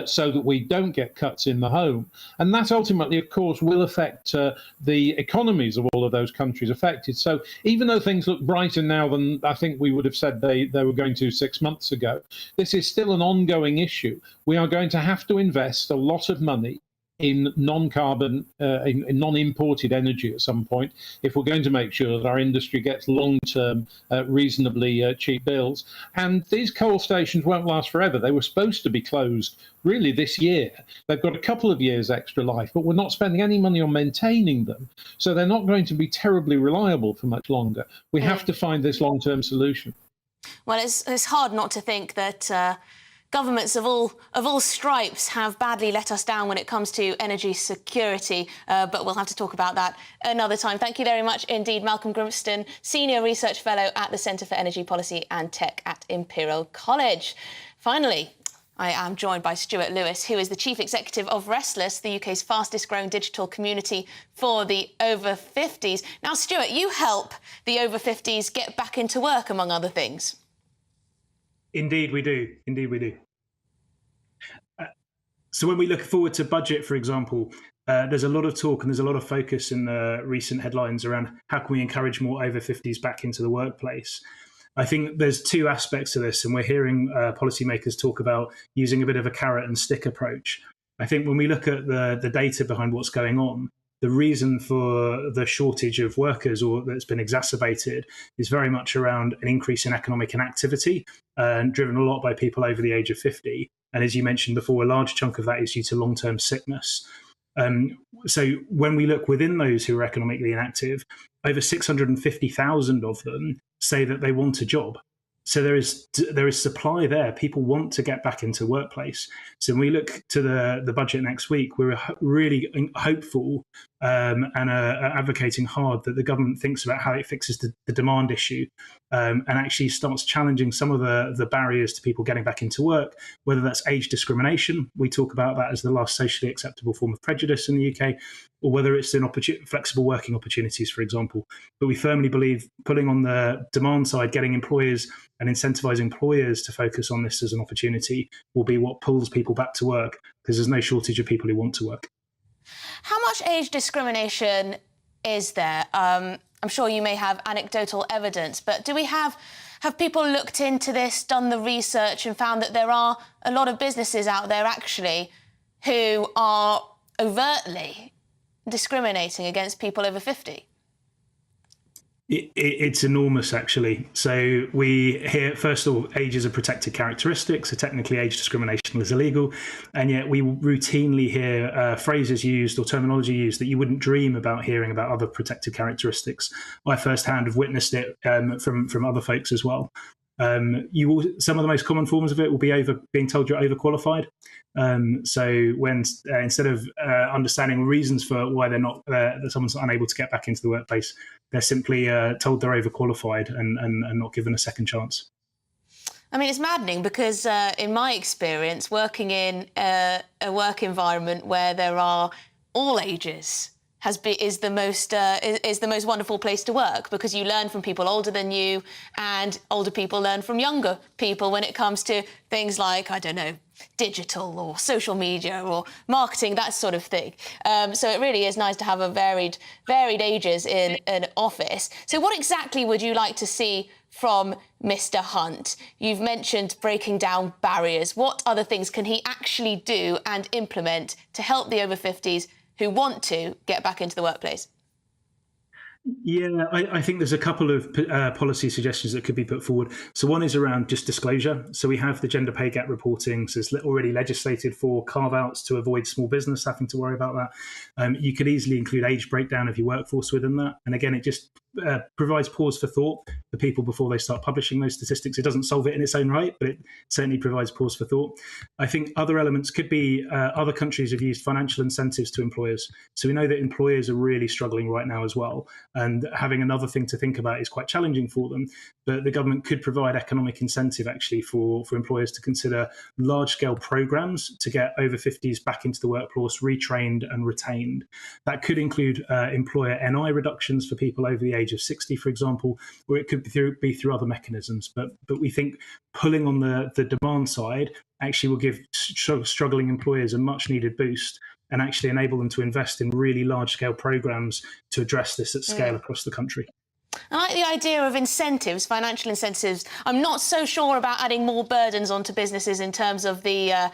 so that we don't get cuts in the home. And that ultimately, of course, will affect the economies of all of those countries affected. So even though things look brighter now than I think we would have said they were going to 6 months ago, this is still an ongoing issue. We are going to have to invest a lot of money in non-carbon, in non-imported energy at some point, if we're going to make sure that our industry gets long-term, reasonably cheap bills. And these coal stations won't last forever. They were supposed to be closed really this year. They've got a couple of years extra life, but we're not spending any money on maintaining them. So they're not going to be terribly reliable for much longer. We have to find this long-term solution. Well, it's hard not to think that governments of all stripes have badly let us down when it comes to energy security, but we'll have to talk about that another time. Thank you very much indeed, Malcolm Grimston, Senior Research Fellow at the Centre for Energy Policy and Tech at Imperial College. Finally, I am joined by Stewart Lewis, who is the Chief Executive of Restless, the UK's fastest growing digital community for the over 50s. Now, Stewart, you help the over 50s get back into work, among other things. Indeed, we do. Indeed, we do. So when we look forward to budget, for example, there's a lot of talk and there's a lot of focus in the recent headlines around how can we encourage more over 50s back into the workplace. I think there's two aspects to this, and we're hearing policymakers talk about using a bit of a carrot and stick approach. I think when we look at the data behind what's going on, the reason for the shortage of workers, or that's been exacerbated, is very much around an increase in economic inactivity, driven a lot by people over the age of 50. And as you mentioned before, a large chunk of that is due to long-term sickness. So when we look within those who are economically inactive, over 650,000 of them say that they want a job. So there is supply there. People want to get back into workplace. So when we look to the budget next week, we're really hopeful and advocating hard that the government thinks about how it fixes the demand issue and actually starts challenging some of the barriers to people getting back into work, whether that's age discrimination. We talk about that as the last socially acceptable form of prejudice in the UK, or whether it's in flexible working opportunities, for example. But we firmly believe pulling on the demand side, getting employers and incentivising employers to focus on this as an opportunity will be what pulls people back to work, because there's no shortage of people who want to work. How much age discrimination is there? I'm sure you may have anecdotal evidence, but do we have people looked into this, done the research and found that there are a lot of businesses out there actually who are overtly discriminating against people over 50? It's enormous, actually. So we hear, first of all, age is a protected characteristic, so technically age discrimination is illegal, and yet we routinely hear phrases used or terminology used that you wouldn't dream about hearing about other protected characteristics. I firsthand have witnessed it from other folks as well. Some of the most common forms of it will be being told you're overqualified. So when instead of understanding reasons for why that someone's unable to get back into the workplace, they're simply told they're overqualified and not given a second chance. I mean, it's maddening because in my experience, working in a work environment where there are all ages is the most wonderful place to work, because you learn from people older than you, and older people learn from younger people when it comes to things like, I don't know, digital or social media or marketing, that sort of thing. So it really is nice to have a varied ages in an office. So what exactly would you like to see from Mr. Hunt? You've mentioned breaking down barriers. What other things can he actually do and implement to help the over 50s who want to get back into the workplace? Yeah, I think there's a couple of policy suggestions that could be put forward. So one is around just disclosure. So we have the gender pay gap reporting. So it's already legislated for carve-outs to avoid small business having to worry about that. You could easily include age breakdown of your workforce within that. And again, it just provides pause for thought for people before they start publishing those statistics. It doesn't solve it in its own right, but it certainly provides pause for thought. I think other elements could be other countries have used financial incentives to employers. So we know that employers are really struggling right now as well. And having another thing to think about is quite challenging for them. But the government could provide economic incentive actually for employers to consider large-scale programs to get over 50s back into the workforce, retrained and retained. That could include employer NI reductions for people over the age of 60, for example, or it could be through other mechanisms. But we think pulling on the demand side actually will give struggling employers a much-needed boost and actually enable them to invest in really large-scale programs to address this at scale across the country. I like the idea of incentives, financial incentives. I'm not so sure about adding more burdens onto businesses in terms of the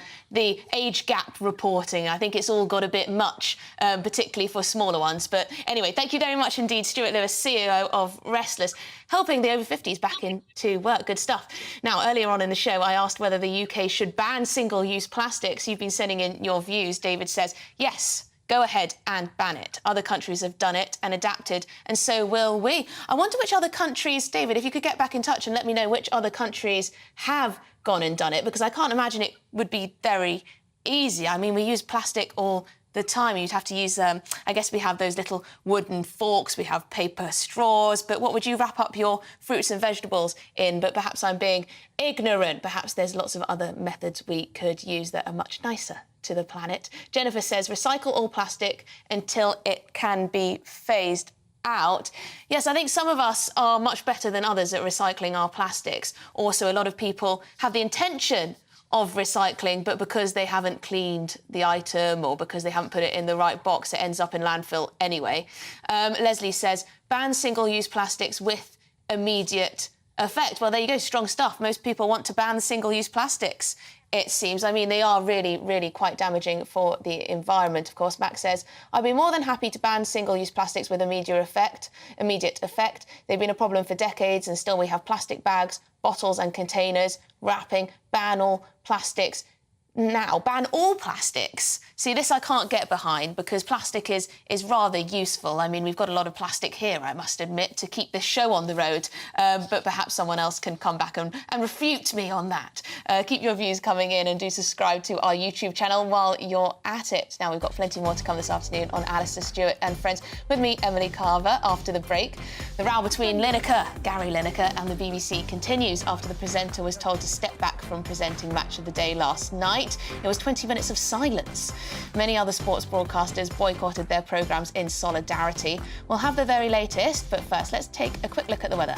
age gap reporting. I think it's all got a bit much, particularly for smaller ones. But anyway, thank you very much indeed, Stewart Lewis, CEO of Restless, helping the over 50s back into work. Good stuff. Now, earlier on in the show, I asked whether the UK should ban single-use plastics. You've been sending in your views. David says, yes, go ahead and ban it. Other countries have done it and adapted, and so will we. I wonder which other countries, David, if you could get back in touch and let me know which other countries have gone and done it, because I can't imagine it would be very easy. I mean, we use plastic all the time. You'd have to use, I guess we have those little wooden forks, we have paper straws, but what would you wrap up your fruits and vegetables in? But perhaps I'm being ignorant. Perhaps there's lots of other methods we could use that are much nicer to the planet. Jennifer says, recycle all plastic until it can be phased out. Yes, I think some of us are much better than others at recycling our plastics. Also, a lot of people have the intention of recycling, but because they haven't cleaned the item or because they haven't put it in the right box, it ends up in landfill anyway. Leslie says, ban single-use plastics with immediate effect. Well, there you go, strong stuff. Most people want to ban single-use plastics, it seems. I mean, they are really, really quite damaging for the environment, of course. Max says, I'd be more than happy to ban single-use plastics with immediate effect. They've been a problem for decades, and still we have plastic bags, bottles and containers, wrapping, ban all plastics now ban all plastics. See, this I can't get behind because plastic is rather useful. I mean, we've got a lot of plastic here, I must admit, to keep this show on the road. But perhaps someone else can come back and refute me on that. Keep your views coming in and do subscribe to our YouTube channel while you're at it. Now, we've got plenty more to come this afternoon on Alastair, Stewart and Friends. With me, Emily Carver, after the break. The row between Gary Lineker and the BBC continues after the presenter was told to step back from presenting Match of the Day last night. It was 20 minutes of silence. Many other sports broadcasters boycotted their programmes in solidarity. We'll have the very latest, but first let's take a quick look at the weather.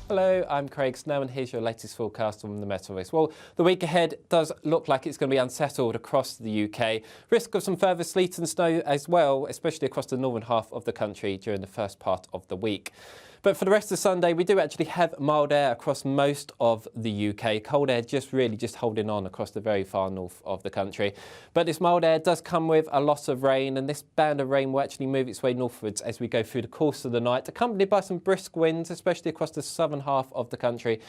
Hello, I'm Craig Snow and here's your latest forecast on the Meteorist. Well, the week ahead does look like it's going to be unsettled across the UK. Risk of some further sleet and snow as well, especially across the northern half of the country during the first part of the week. But for the rest of Sunday, we do actually have mild air across most of the UK. Cold air just holding on across the very far north of the country. But this mild air does come with a lot of rain, and this band of rain will actually move its way northwards as we go through the course of the night, accompanied by some brisk winds, especially across the southern half of the country.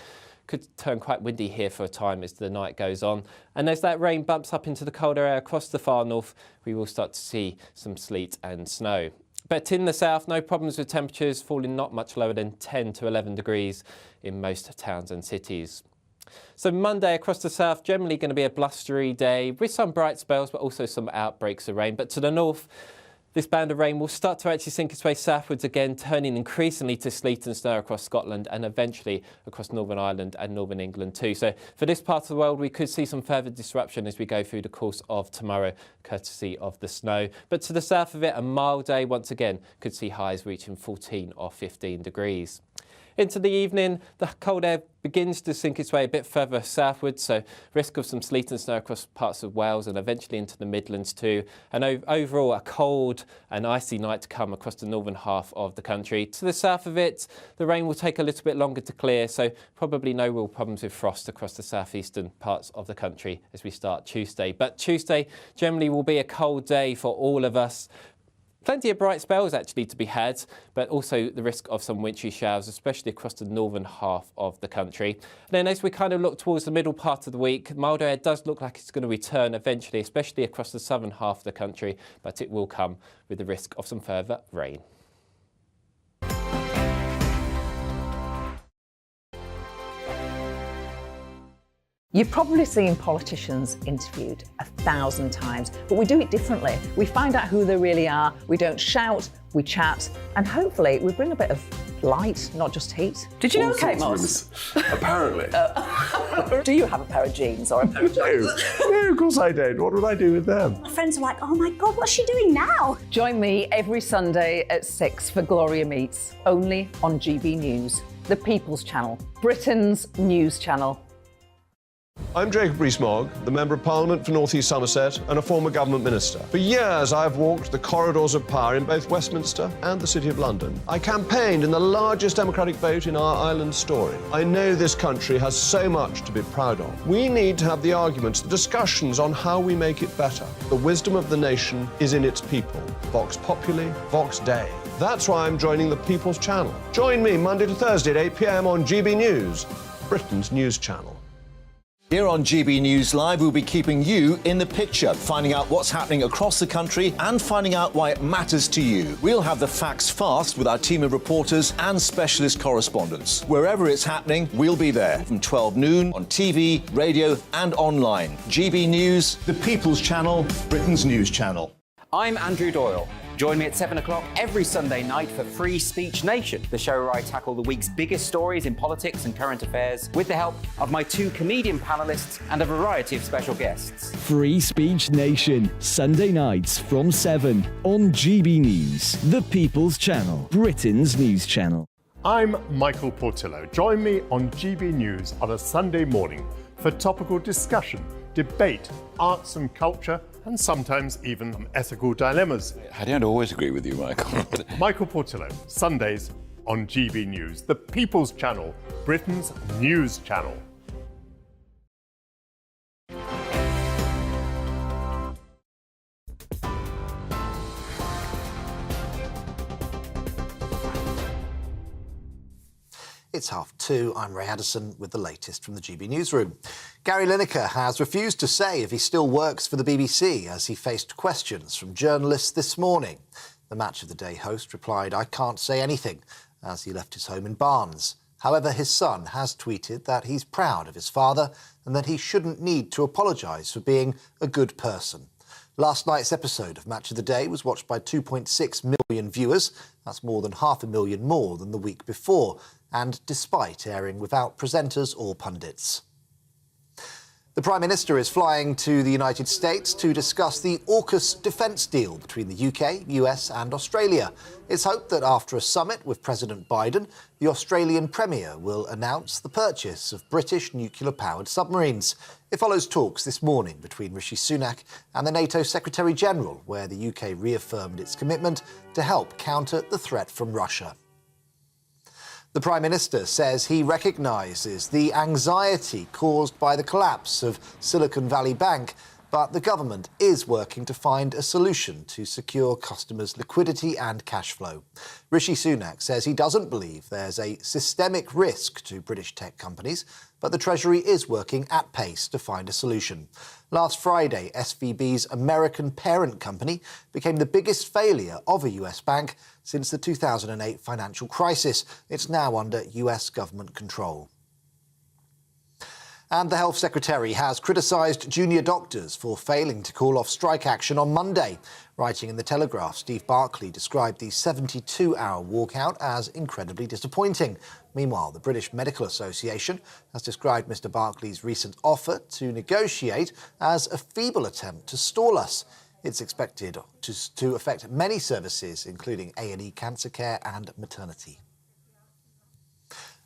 Could turn quite windy here for a time as the night goes on. And as that rain bumps up into the colder air across the far north, we will start to see some sleet and snow. But in the south, no problems with temperatures falling not much lower than 10 to 11 degrees in most towns and cities. So Monday across the south, generally going to be a blustery day with some bright spells, but also some outbreaks of rain. But to the north, this band of rain will start to actually sink its way southwards again, turning increasingly to sleet and snow across Scotland and eventually across Northern Ireland and Northern England too. So for this part of the world, we could see some further disruption as we go through the course of tomorrow, courtesy of the snow. But to the south of it, a mild day once again could see highs reaching 14 or 15 degrees. Into the evening, the cold air begins to sink its way a bit further southwards, so risk of some sleet and snow across parts of Wales and eventually into the Midlands too. And overall, a cold and icy night to come across the northern half of the country. To the south of it, the rain will take a little bit longer to clear, so probably no real problems with frost across the southeastern parts of the country as we start Tuesday. But Tuesday generally will be a cold day for all of us. Plenty of bright spells actually to be had, but also the risk of some wintry showers, especially across the northern half of the country. And then as we kind of look towards the middle part of the week, milder air does look like it's going to return eventually, especially across the southern half of the country, but it will come with the risk of some further rain. You've probably seen politicians interviewed 1,000 times, but we do it differently. We find out who they really are, we don't shout, we chat, and hopefully we bring a bit of light, not just heat. Did you know Kate Moss? Apparently. Do you have a pair of jeans or a pair of jeans? No, of course I don't. What would I do with them? My friends are like, oh my God, what's she doing now? Join me every Sunday at 6 for Gloria Meets, only on GB News, the People's Channel, Britain's news channel. I'm Jacob Rees-Mogg, the Member of Parliament for North East Somerset and a former government minister. For years, I've walked the corridors of power in both Westminster and the City of London. I campaigned in the largest democratic vote in our island story. I know this country has so much to be proud of. We need to have the arguments, the discussions on how we make it better. The wisdom of the nation is in its people. Vox Populi, Vox Dei. That's why I'm joining the People's Channel. Join me Monday to Thursday at 8 p.m. on GB News, Britain's news channel. Here on GB News Live, we'll be keeping you in the picture, finding out what's happening across the country and finding out why it matters to you. We'll have the facts fast with our team of reporters and specialist correspondents. Wherever it's happening, we'll be there from 12 noon on TV, radio and online. GB News, the People's Channel, Britain's news channel. I'm Andrew Doyle. Join me at 7 o'clock every Sunday night for Free Speech Nation, the show where I tackle the week's biggest stories in politics and current affairs with the help of my 2 comedian panellists and a variety of special guests. Free Speech Nation, Sunday nights from 7 on GB News, the People's Channel, Britain's news channel. I'm Michael Portillo. Join me on GB News on a Sunday morning for topical discussion, debate, arts and culture, and sometimes even some ethical dilemmas. I don't always agree with you, Michael. Michael Portillo, Sundays on GB News, the People's Channel, Britain's news channel. It's 2:30. I'm Ray Addison with the latest from the GB newsroom. Gary Lineker has refused to say if he still works for the BBC as he faced questions from journalists this morning. The Match of the Day host replied, "I can't say anything," as he left his home in Barnes. However, his son has tweeted that he's proud of his father and that he shouldn't need to apologise for being a good person. Last night's episode of Match of the Day was watched by 2.6 million viewers. That's more than 500,000 more than the week before, and despite airing without presenters or pundits. The Prime Minister is flying to the United States to discuss the AUKUS defence deal between the UK, US and Australia. It's hoped that after a summit with President Biden, the Australian Premier will announce the purchase of British nuclear-powered submarines. It follows talks this morning between Rishi Sunak and the NATO Secretary-General, where the UK reaffirmed its commitment to help counter the threat from Russia. The Prime Minister says he recognises the anxiety caused by the collapse of Silicon Valley Bank, but the government is working to find a solution to secure customers' liquidity and cash flow. Rishi Sunak says he doesn't believe there's a systemic risk to British tech companies, but the Treasury is working at pace to find a solution. Last Friday, SVB's American parent company became the biggest failure of a US bank since the 2008 financial crisis. It's now under US government control. And the Health Secretary has criticised junior doctors for failing to call off strike action on Monday. Writing in The Telegraph, Steve Barclay described the 72-hour walkout as incredibly disappointing. Meanwhile, the British Medical Association has described Mr Barclay's recent offer to negotiate as a feeble attempt to stall us. It's expected to affect many services, including A&E cancer care and maternity.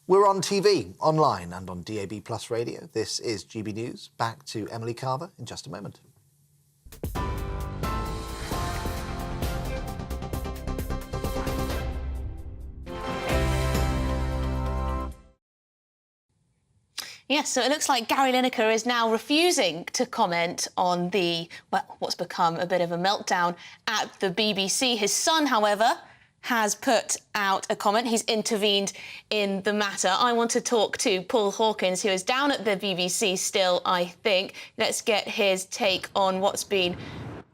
We're on TV, online and on DAB Plus radio. This is GB News. Back to Emily Carver in just a moment. Yes, so it looks like Gary Lineker is now refusing to comment on what's become a bit of a meltdown at the BBC. His son, however, has put out a comment. He's intervened in the matter. I want to talk to Paul Hawkins, who is down at the BBC still, I think. Let's get his take on what's been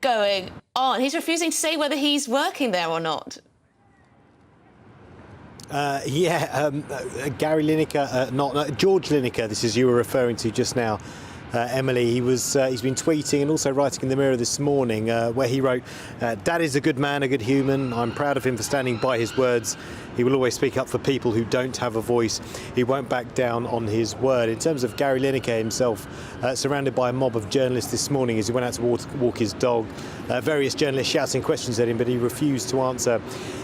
going on. He's refusing to say whether he's working there or not. Gary Lineker, not George Lineker, this is you were referring to just now, Emily. He's been tweeting and also writing in the Mirror this morning where he wrote, "Dad is a good man, a good human. I'm proud of him for standing by his words. He will always speak up for people who don't have a voice. He won't back down on his word." In terms of Gary Lineker himself, surrounded by a mob of journalists this morning as he went out to walk his dog. Various journalists shouting questions at him, but he refused to answer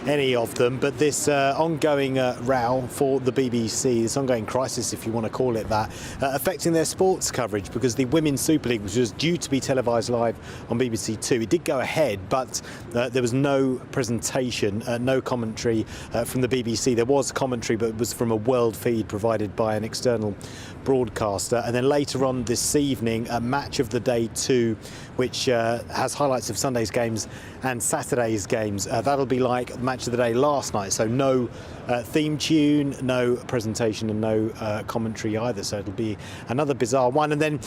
any of them. But this ongoing row for the BBC, this ongoing crisis, if you want to call it that, affecting their sports coverage, because the Women's Super League, which was due to be televised live on BBC Two, it did go ahead, but there was no presentation, no commentary from the BBC. There was commentary, but it was from a world feed provided by an external broadcaster. And then later on this evening, a Match of the Day 2, which has highlights of Sunday's games and Saturday's games. That'll be like Match of the Day last night, so no theme tune, no presentation and no commentary either. So it'll be another bizarre one. And then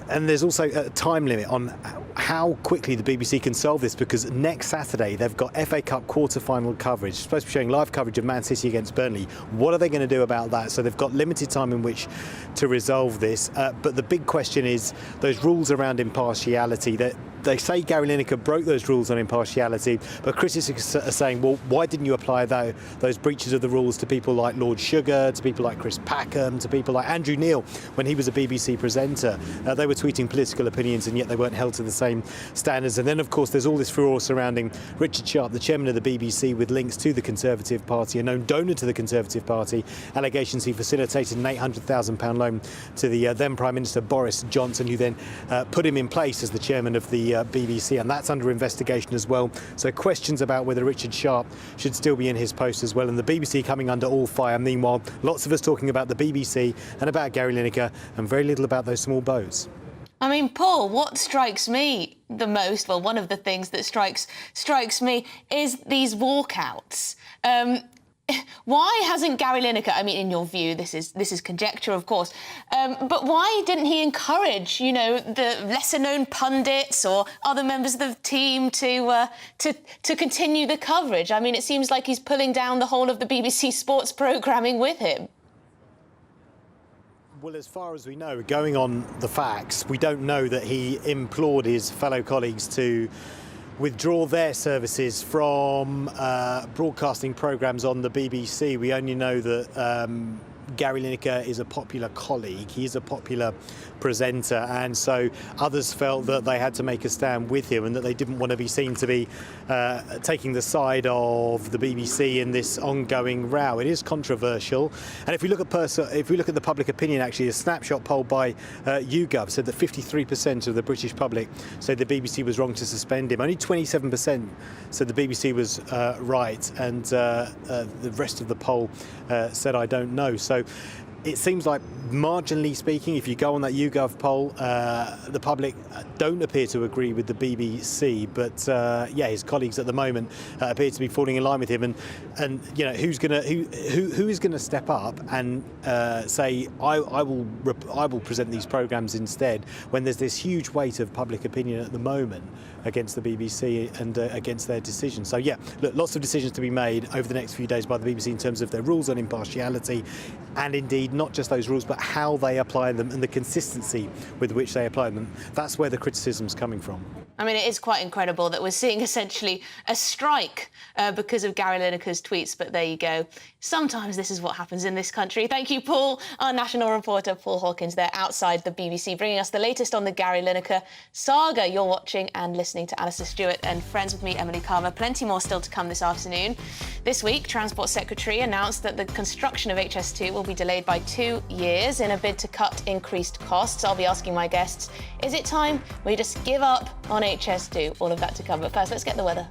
and there's also a time limit on how quickly the BBC can solve this, because next Saturday they've got FA Cup quarter-final coverage. It's supposed to be showing live coverage of Man City against Burnley. What are they going to do about that? So they've got limited time in which to resolve this. But the big question is those rules around impartiality. That they say Gary Lineker broke those rules on impartiality, but critics are saying, well, why didn't you apply those breaches of the rules to people like Lord Sugar, to people like Chris Packham, to people like Andrew Neil when he was a BBC presenter? They were tweeting political opinions, and yet they weren't held to the same standards. And then, of course, there's all this furore surrounding Richard Sharp, the chairman of the BBC, with links to the Conservative Party, a known donor to the Conservative Party, allegations he facilitated an £800,000 loan to the then Prime Minister Boris Johnson, who then put him in place as the chairman of the BBC, and that's under investigation as well. So questions about whether Richard Sharp should still be in his post as well, and the BBC coming under all fire. Meanwhile, lots of us talking about the BBC and about Gary Lineker, and very little about those small boats. I mean, Paul, what strikes me the most, well, one of the things that strikes me is these walkouts. why hasn't Gary Lineker, I mean, in your view, this is conjecture, of course, but why didn't he encourage, you know, the lesser-known pundits or other members of the team to continue the coverage? I mean, it seems like he's pulling down the whole of the BBC sports programming with him. Well, as far as we know, going on the facts, we don't know that he implored his fellow colleagues to withdraw their services from broadcasting programmes on the BBC. We only know that Gary Lineker is a popular colleague, he's a popular presenter, and so others felt that they had to make a stand with him and that they didn't want to be seen to be taking the side of the BBC in this ongoing row. It is controversial, and if we look at the public opinion, actually, a snapshot poll by YouGov said that 53% of the British public said the BBC was wrong to suspend him. Only 27% said the BBC was right, and the rest of the poll said I don't know. So it seems like, marginally speaking, if you go on that YouGov poll, the public don't appear to agree with the BBC, but yeah, his colleagues at the moment appear to be falling in line with him. And you know, who is going to step up and say I will present these programmes instead, when there's this huge weight of public opinion at the moment against the BBC and against their decisions. So yeah, look, lots of decisions to be made over the next few days by the BBC in terms of their rules on impartiality, and indeed not just those rules, but how they apply them and the consistency with which they apply them. That's where the criticism's coming from. I mean, it is quite incredible that we're seeing essentially a strike because of Gary Lineker's tweets, but there you go. Sometimes this is what happens in this country. Thank you, Paul, our national reporter, Paul Hawkins, there outside the BBC, bringing us the latest on the Gary Lineker saga. You're watching and listening to Alastair Stewart and friends with me, Emily Carver. Plenty more still to come this afternoon. This week, Transport Secretary announced that the construction of HS2 will be delayed by 2 years in a bid to cut increased costs. I'll be asking my guests, is it time we just give up on HS2? All of that to come. But first, let's get the weather.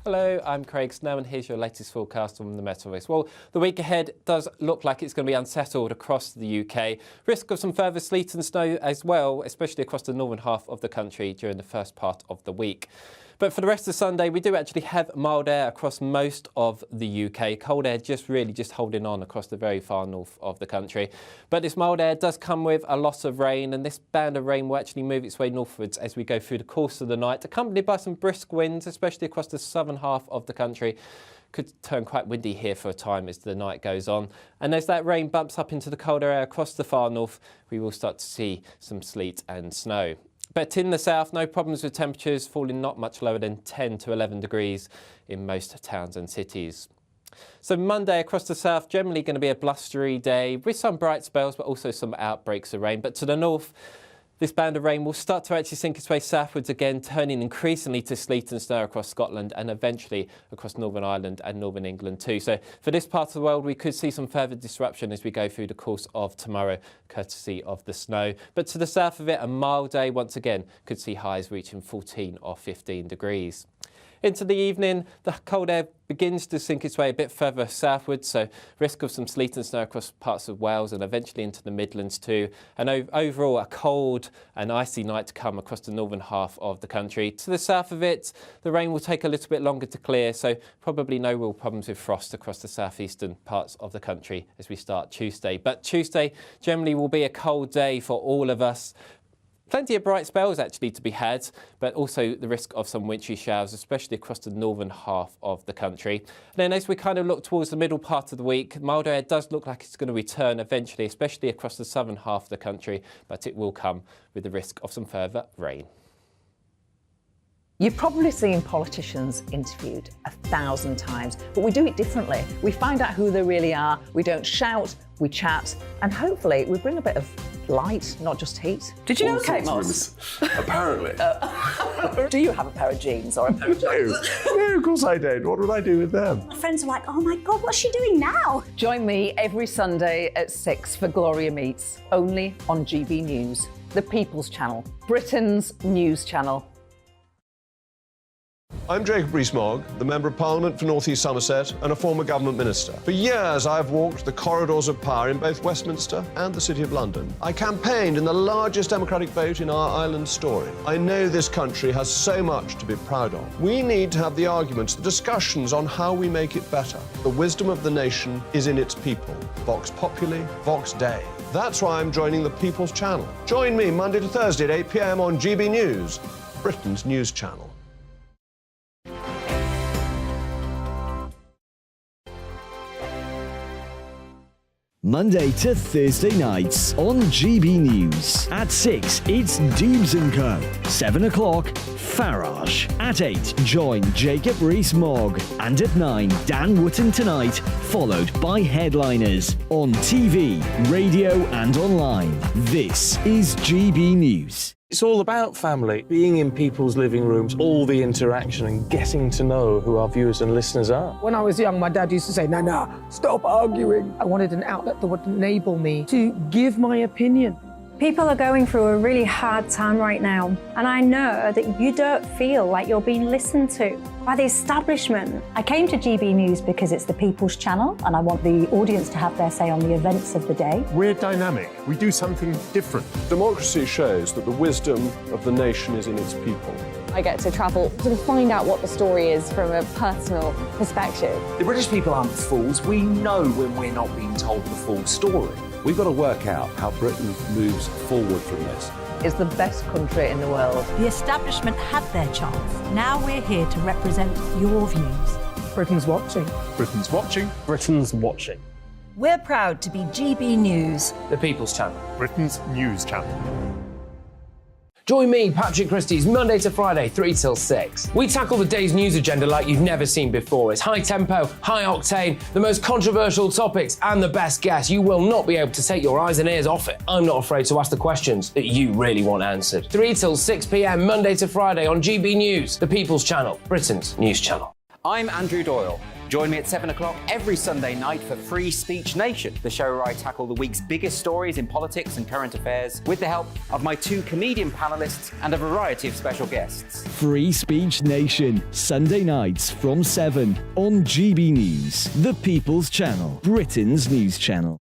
Hello, I'm Craig Snow, and here's your latest forecast from the Met Office. Well, the week ahead does look like it's going to be unsettled across the UK. Risk of some further sleet and snow as well, especially across the northern half of the country during the first part of the week. But for the rest of Sunday, we do actually have mild air across most of the UK. Cold air just holding on across the very far north of the country. But this mild air does come with a lot of rain, and this band of rain will actually move its way northwards as we go through the course of the night, accompanied by some brisk winds, especially across the southern half of the country. Could turn quite windy here for a time as the night goes on. And as that rain bumps up into the colder air across the far north, we will start to see some sleet and snow. But in the south, no problems with temperatures falling not much lower than 10 to 11 degrees in most towns and cities. So Monday across the south, generally going to be a blustery day with some bright spells, but also some outbreaks of rain. But to the north, this band of rain will start to actually sink its way southwards again, turning increasingly to sleet and snow across Scotland and eventually across Northern Ireland and Northern England too. So for this part of the world, we could see some further disruption as we go through the course of tomorrow, courtesy of the snow. But to the south of it, a mild day once again could see highs reaching 14 or 15 degrees. Into the evening, the cold air begins to sink its way a bit further southwards, so risk of some sleet and snow across parts of Wales and eventually into the Midlands too. And overall, a cold and icy night to come across the northern half of the country. To the south of it, the rain will take a little bit longer to clear, so probably no real problems with frost across the southeastern parts of the country as we start Tuesday. But Tuesday generally will be a cold day for all of us. Plenty of bright spells actually to be had, but also the risk of some wintry showers, especially across the northern half of the country. And then as we kind of look towards the middle part of the week, milder air does look like it's going to return eventually, especially across the southern half of the country, but it will come with the risk of some further rain. You've probably seen politicians interviewed 1,000 times, but we do it differently. We find out who they really are, we don't shout, we chat, and hopefully we bring a bit of light, not just heat. Did you know Kate Moss? Apparently. Do you have a pair of jeans or a pair of jeans? No, of course I don't. What would I do with them? My friends are like, oh my God, what's she doing now? Join me every Sunday at 6 for Gloria Meets, only on GB News, the People's Channel, Britain's news channel. I'm Jacob Rees-Mogg, the Member of Parliament for North East Somerset and a former government minister. For years, I've walked the corridors of power in both Westminster and the City of London. I campaigned in the largest democratic vote in our island story. I know this country has so much to be proud of. We need to have the arguments, the discussions on how we make it better. The wisdom of the nation is in its people. Vox Populi, Vox Dei. That's why I'm joining the People's Channel. Join me Monday to Thursday at 8 p.m. on GB News, Britain's news channel. Monday to Thursday nights on GB News. At 6, it's Dubes & Co. 7 o'clock, Farage. At 8, join Jacob Rees-Mogg. And at 9, Dan Wootton Tonight, followed by headliners on TV, radio and online. This is GB News. It's all about family, being in people's living rooms, all the interaction and getting to know who our viewers and listeners are. When I was young, my dad used to say, Nana, stop arguing. I wanted an outlet that would enable me to give my opinion. People are going through a really hard time right now, and I know that you don't feel like you're being listened to by the establishment. I came to GB News because it's the People's Channel, and I want the audience to have their say on the events of the day. We're dynamic. We do something different. Democracy shows that the wisdom of the nation is in its people. I get to travel to find out what the story is from a personal perspective. The British people aren't fools. We know when we're not being told the full story. We've got to work out how Britain moves forward from this. It's the best country in the world. The establishment had their chance. Now we're here to represent your views. Britain's watching. Britain's watching. Britain's watching. We're proud to be GB News. The People's Channel. Britain's news channel. Join me, Patrick Christie's, Monday to Friday, 3 till 6. We tackle the day's news agenda like you've never seen before. It's high tempo, high octane, the most controversial topics, and the best guests. You will not be able to take your eyes and ears off it. I'm not afraid to ask the questions that you really want answered. 3 till 6 p.m, Monday to Friday on GB News, the People's Channel, Britain's news channel. I'm Andrew Doyle. Join me at 7 o'clock every Sunday night for Free Speech Nation, the show where I tackle the week's biggest stories in politics and current affairs with the help of my 2 comedian panellists and a variety of special guests. Free Speech Nation, Sunday nights from 7 on GB News, the People's Channel, Britain's news channel.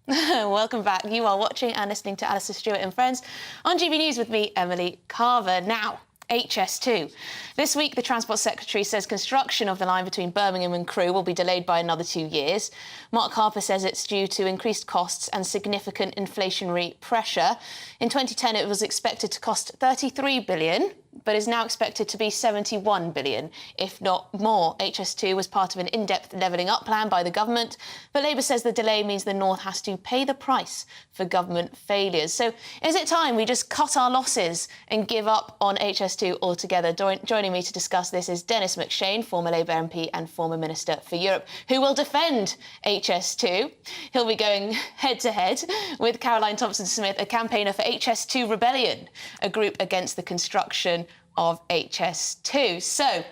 Welcome back. You are watching and listening to Alastair, Stewart and Friends on GB News with me, Emily Carver. Now, HS2. This week, the Transport Secretary says construction of the line between Birmingham and Crewe will be delayed by another 2 years. Mark Harper says it's due to increased costs and significant inflationary pressure. In 2010, it was expected to cost £33 billion, but is now expected to be £71 billion, if not more. HS2 was part of an in-depth levelling up plan by the government, but Labour says the delay means the North has to pay the price for government failures. So is it time we just cut our losses and give up on HS2 altogether? Joining me to discuss this is Dennis McShane, former Labour MP and former Minister for Europe, who will defend HS2. He'll be going head-to-head with Caroline Thompson-Smith, a campaigner for HS2 Rebellion, a group against the construction of HS2. So,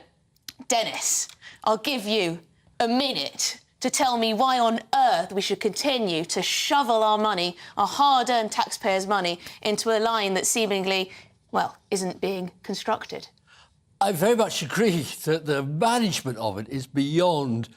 Dennis, I'll give you a minute to tell me why on earth we should continue to shovel our money, our hard-earned taxpayers' money, into a line that seemingly, well, isn't being constructed. I very much agree that the management of it is beyond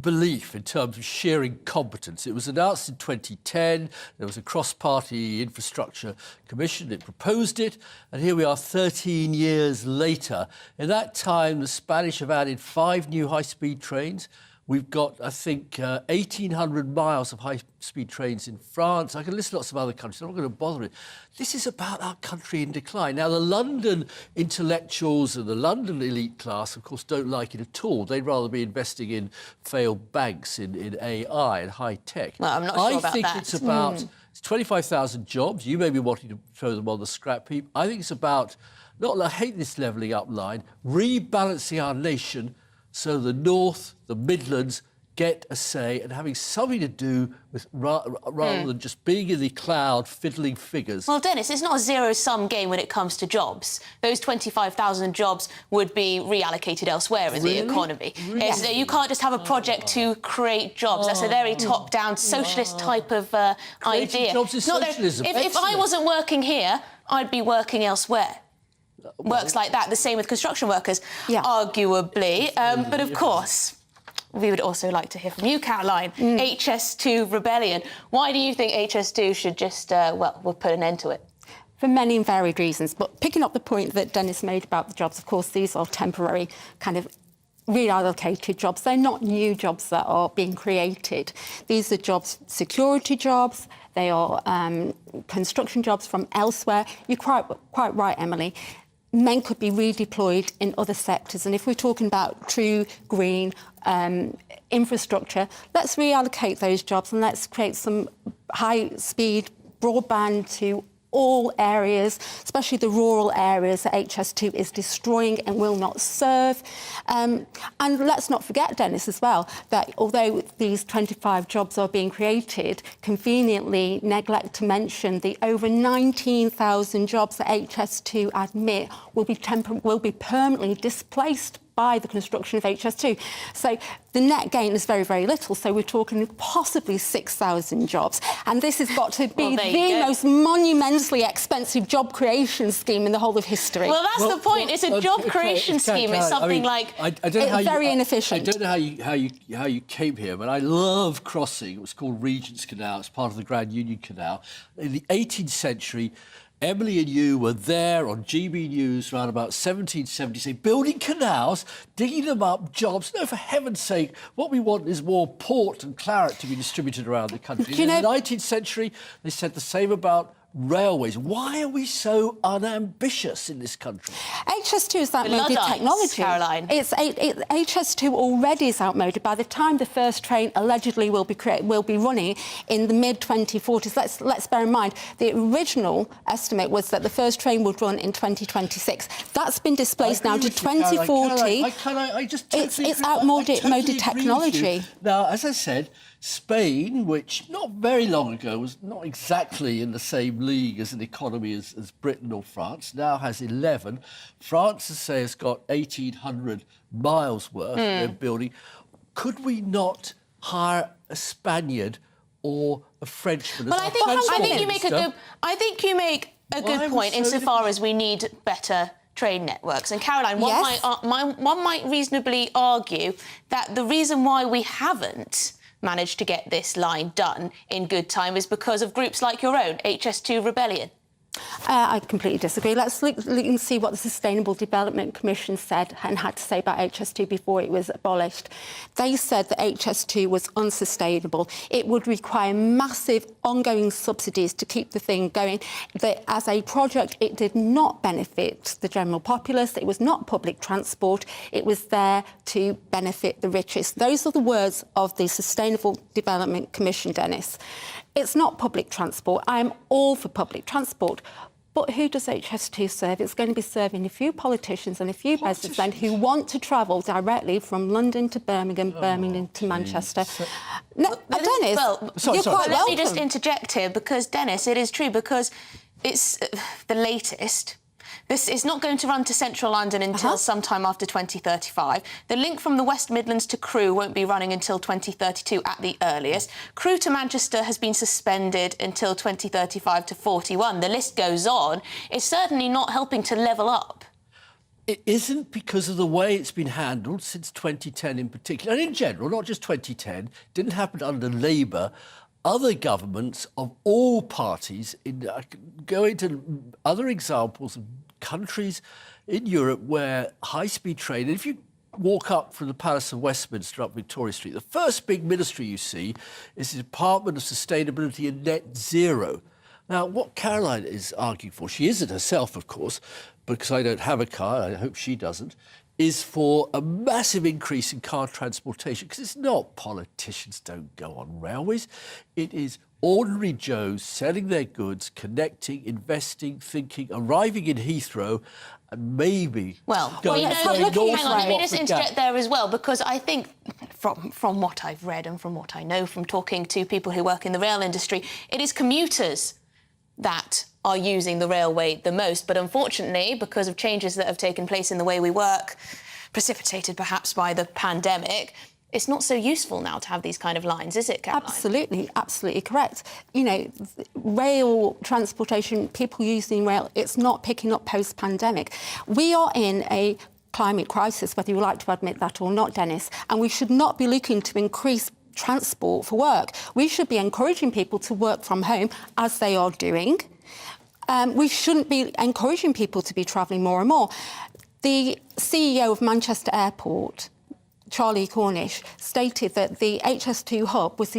belief in terms of sheer incompetence. It was announced in 2010, there was a cross-party infrastructure commission, it proposed it, and here we are 13 years later. In that time, the Spanish have added 5 new high-speed trains. We've got, I think, 1,800 miles of high-speed trains in France. I can list lots of other countries. I'm not going to bother it. This is about our country in decline. Now, the London intellectuals and the London elite class, of course, don't like it at all. They'd rather be investing in failed banks, in AI and high tech. Well, I'm not sure about that. I think it's about it's 25,000 jobs. You may be wanting to throw them on the scrap heap. I think it's about, I hate this levelling up line, rebalancing our nation so the North, the Midlands, get a say and having something to do with rather than just being in the cloud fiddling figures. Well, Dennis, it's not a zero-sum game when it comes to jobs. Those 25,000 jobs would be reallocated elsewhere in the economy. So you can't just have a project to create jobs. That's a very top-down socialist type of idea. Jobs is socialism. If I wasn't working here, I'd be working elsewhere. Works like that. The same with construction workers, arguably. But of course, we would also like to hear from you, Caroline. HS2 rebellion. Why do you think HS2 should just, we'll put an end to it? For many and varied reasons. But picking up the point that Dennis made about the jobs, of course, these are temporary kind of reallocated jobs. They're not new jobs that are being created. These are jobs, security jobs. They are construction jobs from elsewhere. You're quite right, Emily. Men could be redeployed in other sectors. And if we're talking about true green infrastructure, let's reallocate those jobs and let's create some high-speed broadband to all areas, especially the rural areas that HS2 is destroying and will not serve. And let's not forget, Dennis, as well, that although these 25 jobs are being created, conveniently neglect to mention the over 19,000 jobs that HS2 admit will be permanently displaced by the construction of HS2. So the net gain is very, very little. So we're talking possibly 6,000 jobs. And this has got to be the most monumentally expensive job creation scheme in the whole of history. Well, that's the point. It's a job creation scheme. It's something it's very inefficient. I don't know how you came here, but I love crossing. It was called Regent's Canal. It's part of the Grand Union Canal. In the 18th century, Emily and you were there on GB News around about 1770, say, building canals, digging them up, jobs. No, for heaven's sake, what we want is more port and claret to be distributed around the country. In the 19th century, they said the same about railways. Why are we so unambitious in this country? HS2 is outmoded technology. Caroline. HS2 already is outmoded. By the time the first train allegedly will be running in the mid-2040s, let's bear in mind, the original estimate was that the first train would run in 2026. That's been displaced now to 2040. It's outmoded technology. Now, as I said, Spain, which not very long ago was not exactly in the same league as an economy as Britain or France, now has 11. France, I say, has got 1,800 miles worth they're building. Could we not hire a Spaniard or a Frenchman? Well, I think you make a good point insofar as we need better train networks. And Caroline, one might reasonably argue that the reason why we haven't managed to get this line done in good time is because of groups like your own, HS2 Rebellion. I completely disagree. Let's look and see what the Sustainable Development Commission said and had to say about HS2 before it was abolished. They said that HS2 was unsustainable. It would require massive ongoing subsidies to keep the thing going. That as a project, it did not benefit the general populace. It was not public transport. It was there to benefit the richest. Those are the words of the Sustainable Development Commission, Dennis. It's not public transport. I am all for public transport. But who does HS2 serve? It's going to be serving a few politicians and a few businessmen who want to travel directly from London to Birmingham, Birmingham to Manchester. Dennis, you're quite welcome. Let me just interject here, because, Dennis, it is true, because it's the latest. This is not going to run to central London until sometime after 2035. The link from the West Midlands to Crewe won't be running until 2032 at the earliest. Crewe to Manchester has been suspended until 2035 to 41. The list goes on. It's certainly not helping to level up. It isn't, because of the way it's been handled since 2010 in particular, and in general, not just 2010. It didn't happen under Labour. Other governments of all parties, go into other examples of countries in Europe where high-speed train, if you walk up from the Palace of Westminster up Victoria Street, the first big ministry you see is the Department of Sustainability and Net Zero. Now, what Caroline is arguing for, she isn't herself, of course, because I don't have a car, I hope she doesn't, is for a massive increase in car transportation, because it's not politicians don't go on railways. It is ordinary Joes selling their goods, connecting, investing, thinking, arriving in Heathrow, and maybe hang on, let me just interject there as well, because I think from what I've read and from what I know from talking to people who work in the rail industry, it is commuters that are using the railway the most. But unfortunately, because of changes that have taken place in the way we work, precipitated perhaps by the pandemic, it's not so useful now to have these kind of lines, is it, Caroline? Absolutely, absolutely correct. You know, rail transportation, people using rail, it's not picking up post-pandemic. We are in a climate crisis, whether you like to admit that or not, Dennis, and we should not be looking to increase transport for work. We should be encouraging people to work from home, as they are doing. We shouldn't be encouraging people to be travelling more and more. The CEO of Manchester Airport, Charlie Cornish, stated that the HS2 hub was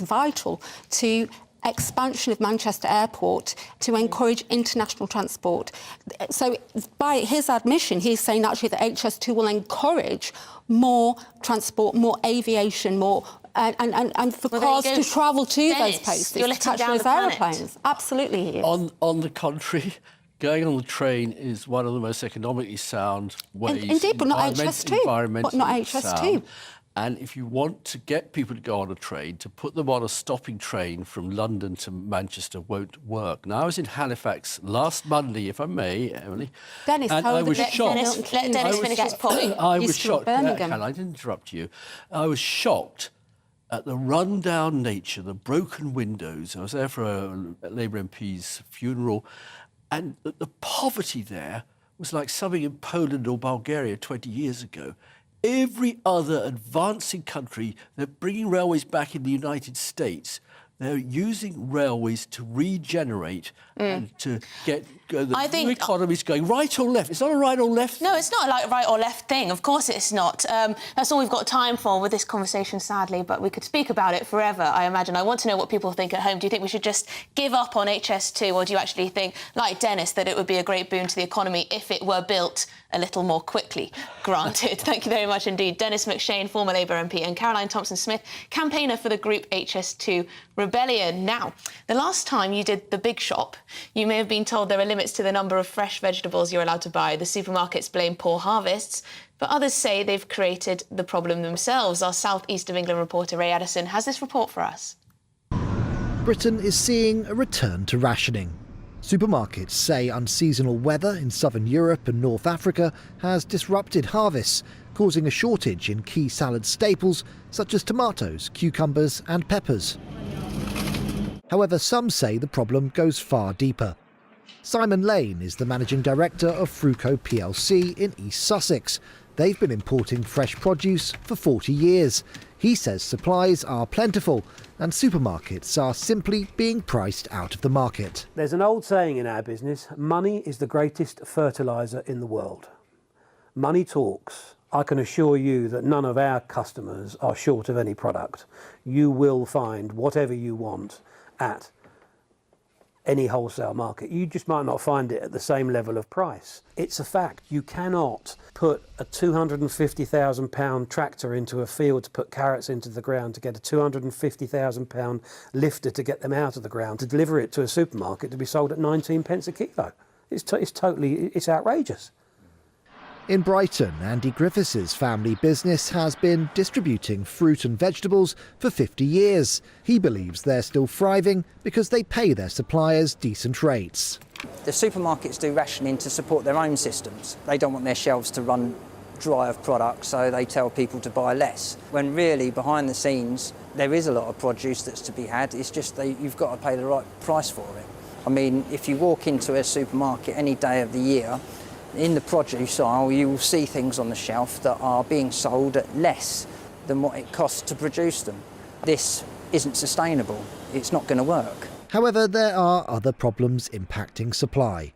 vital to expansion of Manchester Airport to encourage international transport. So by his admission, he's saying actually that HS2 will encourage more transport, more aviation, more and for cars to travel to those places, you're letting to catch down those the planet. aeroplanes. Absolutely, he is. On the contrary, going on the train is one of the most economically sound ways. Indeed, but not HS2. But not HS2. Sound. And if you want to get people to go on a train, to put them on a stopping train from London to Manchester won't work. Now, I was in Halifax last Monday, if I may, Emily. Dennis, and I was shocked. Let Dennis finish his point. I was shocked. I didn't interrupt you. I was shocked at the run-down nature, the broken windows. I was there for a Labour MP's funeral, and the poverty there was like something in Poland or Bulgaria 20 years ago. Every other advancing country, they're bringing railways back in the United States. They're using railways to regenerate and to get the new economies going. Right or left? It's not a right or left. No, it's not like a right or left thing. Of course it's not. That's all we've got time for with this conversation, sadly, but we could speak about it forever, I imagine. I want to know what people think at home. Do you think we should just give up on HS2, or do you actually think, like Dennis, that it would be a great boon to the economy if it were built a little more quickly? Granted. Thank you very much indeed. Dennis McShane, former Labour MP, and Caroline Thompson-Smith, campaigner for the group HS2 Rebellion. Now, the last time you did the big shop, you may have been told there are limits to the number of fresh vegetables you're allowed to buy. The supermarkets blame poor harvests, but others say they've created the problem themselves. Our South East of England reporter Ray Addison has this report for us. Britain is seeing a return to rationing. Supermarkets say unseasonal weather in southern Europe and North Africa has disrupted harvests, causing a shortage in key salad staples such as tomatoes, cucumbers and peppers. However, some say the problem goes far deeper. Simon Lane is the managing director of Fruco plc in East Sussex. They've been importing fresh produce for 40 years. He says supplies are plentiful and supermarkets are simply being priced out of the market. There's an old saying in our business, money is the greatest fertiliser in the world. Money talks. I can assure you that none of our customers are short of any product. You will find whatever you want at any wholesale market. You just might not find it at the same level of price. It's a fact. You cannot put a £250,000 tractor into a field to put carrots into the ground to get a £250,000 lifter to get them out of the ground, to deliver it to a supermarket to be sold at 19 pence a kilo. It's outrageous. In Brighton, Andy Griffiths' family business has been distributing fruit and vegetables for 50 years. He believes they're still thriving because they pay their suppliers decent rates. The supermarkets do rationing to support their own systems. They don't want their shelves to run dry of product, so they tell people to buy less. When really, behind the scenes, there is a lot of produce that's to be had. It's just you've got to pay the right price for it. I mean, if you walk into a supermarket any day of the year, in the produce aisle, you will see things on the shelf that are being sold at less than what it costs to produce them. This isn't sustainable. It's not going to work. However, there are other problems impacting supply.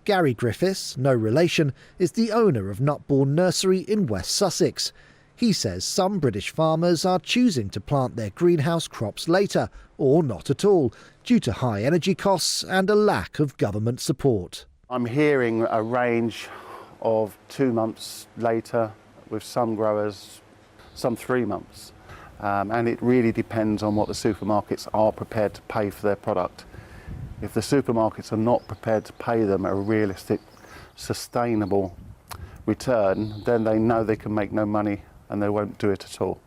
Gary Griffiths, no relation, is the owner of Nutbourne Nursery in West Sussex. He says some British farmers are choosing to plant their greenhouse crops later, or not at all, due to high energy costs and a lack of government support. I'm hearing a range of 2 months later, with some growers, some 3 months. And it really depends on what the supermarkets are prepared to pay for their product. If the supermarkets are not prepared to pay them a realistic, sustainable return, then they know they can make no money and they won't do it at all.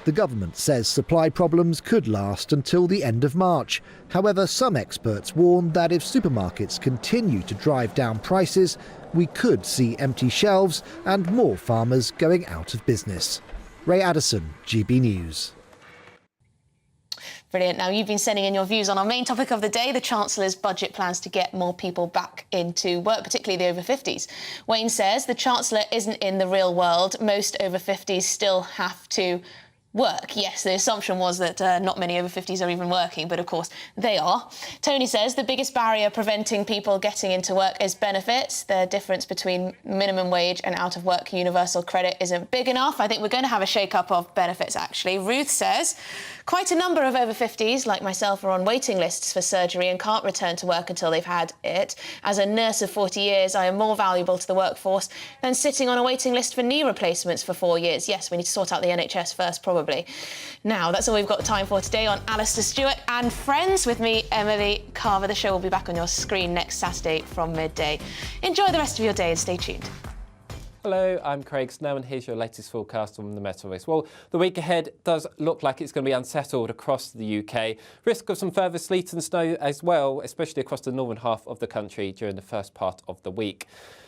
The government says supply problems could last until the end of March. However, some experts warn that if supermarkets continue to drive down prices, we could see empty shelves and more farmers going out of business. Ray Addison, GB News. Brilliant. Now, you've been sending in your views on our main topic of the day, the Chancellor's budget plans to get more people back into work, particularly the over 50s. Wayne says the Chancellor isn't in the real world. Most over 50s still have to work. Yes, the assumption was that not many over 50s are even working, but of course they are. Tony says the biggest barrier preventing people getting into work is benefits. The difference between minimum wage and out of work universal credit isn't big enough. I think we're going to have a shake-up of benefits, actually. Ruth says quite a number of over 50s, like myself, are on waiting lists for surgery and can't return to work until they've had it. As a nurse of 40 years, I am more valuable to the workforce than sitting on a waiting list for knee replacements for 4 years. Yes, we need to sort out the NHS first, probably. Now, that's all we've got time for today on Alastair Stewart and Friends. With me, Emily Carver. The show will be back on your screen next Saturday from midday. Enjoy the rest of your day and stay tuned. Hello, I'm Craig Snow and here's your latest forecast on the Met Office. Well, the week ahead does look like it's going to be unsettled across the UK. Risk of some further sleet and snow as well, especially across the northern half of the country during the first part of the week.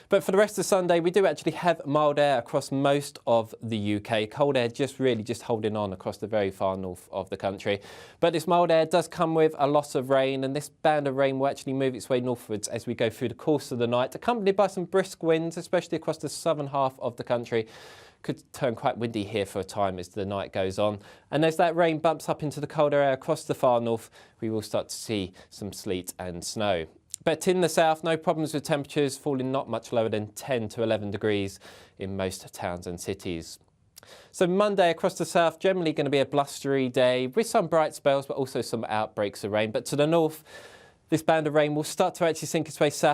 But for the rest of Sunday, we do actually have mild air across most of the UK. Cold air just holding on across the very far north of the country. But this mild air does come with a lot of rain, and this band of rain will actually move its way northwards as we go through the course of the night, accompanied by some brisk winds, especially across the southern half of the country. Could turn quite windy here for a time as the night goes on. And as that rain bumps up into the colder air across the far north, we will start to see some sleet and snow. But in the south, no problems with temperatures falling not much lower than 10 to 11 degrees in most towns and cities. So Monday across the south, generally going to be a blustery day with some bright spells, but also some outbreaks of rain. But to the north, this band of rain will start to actually sink its way south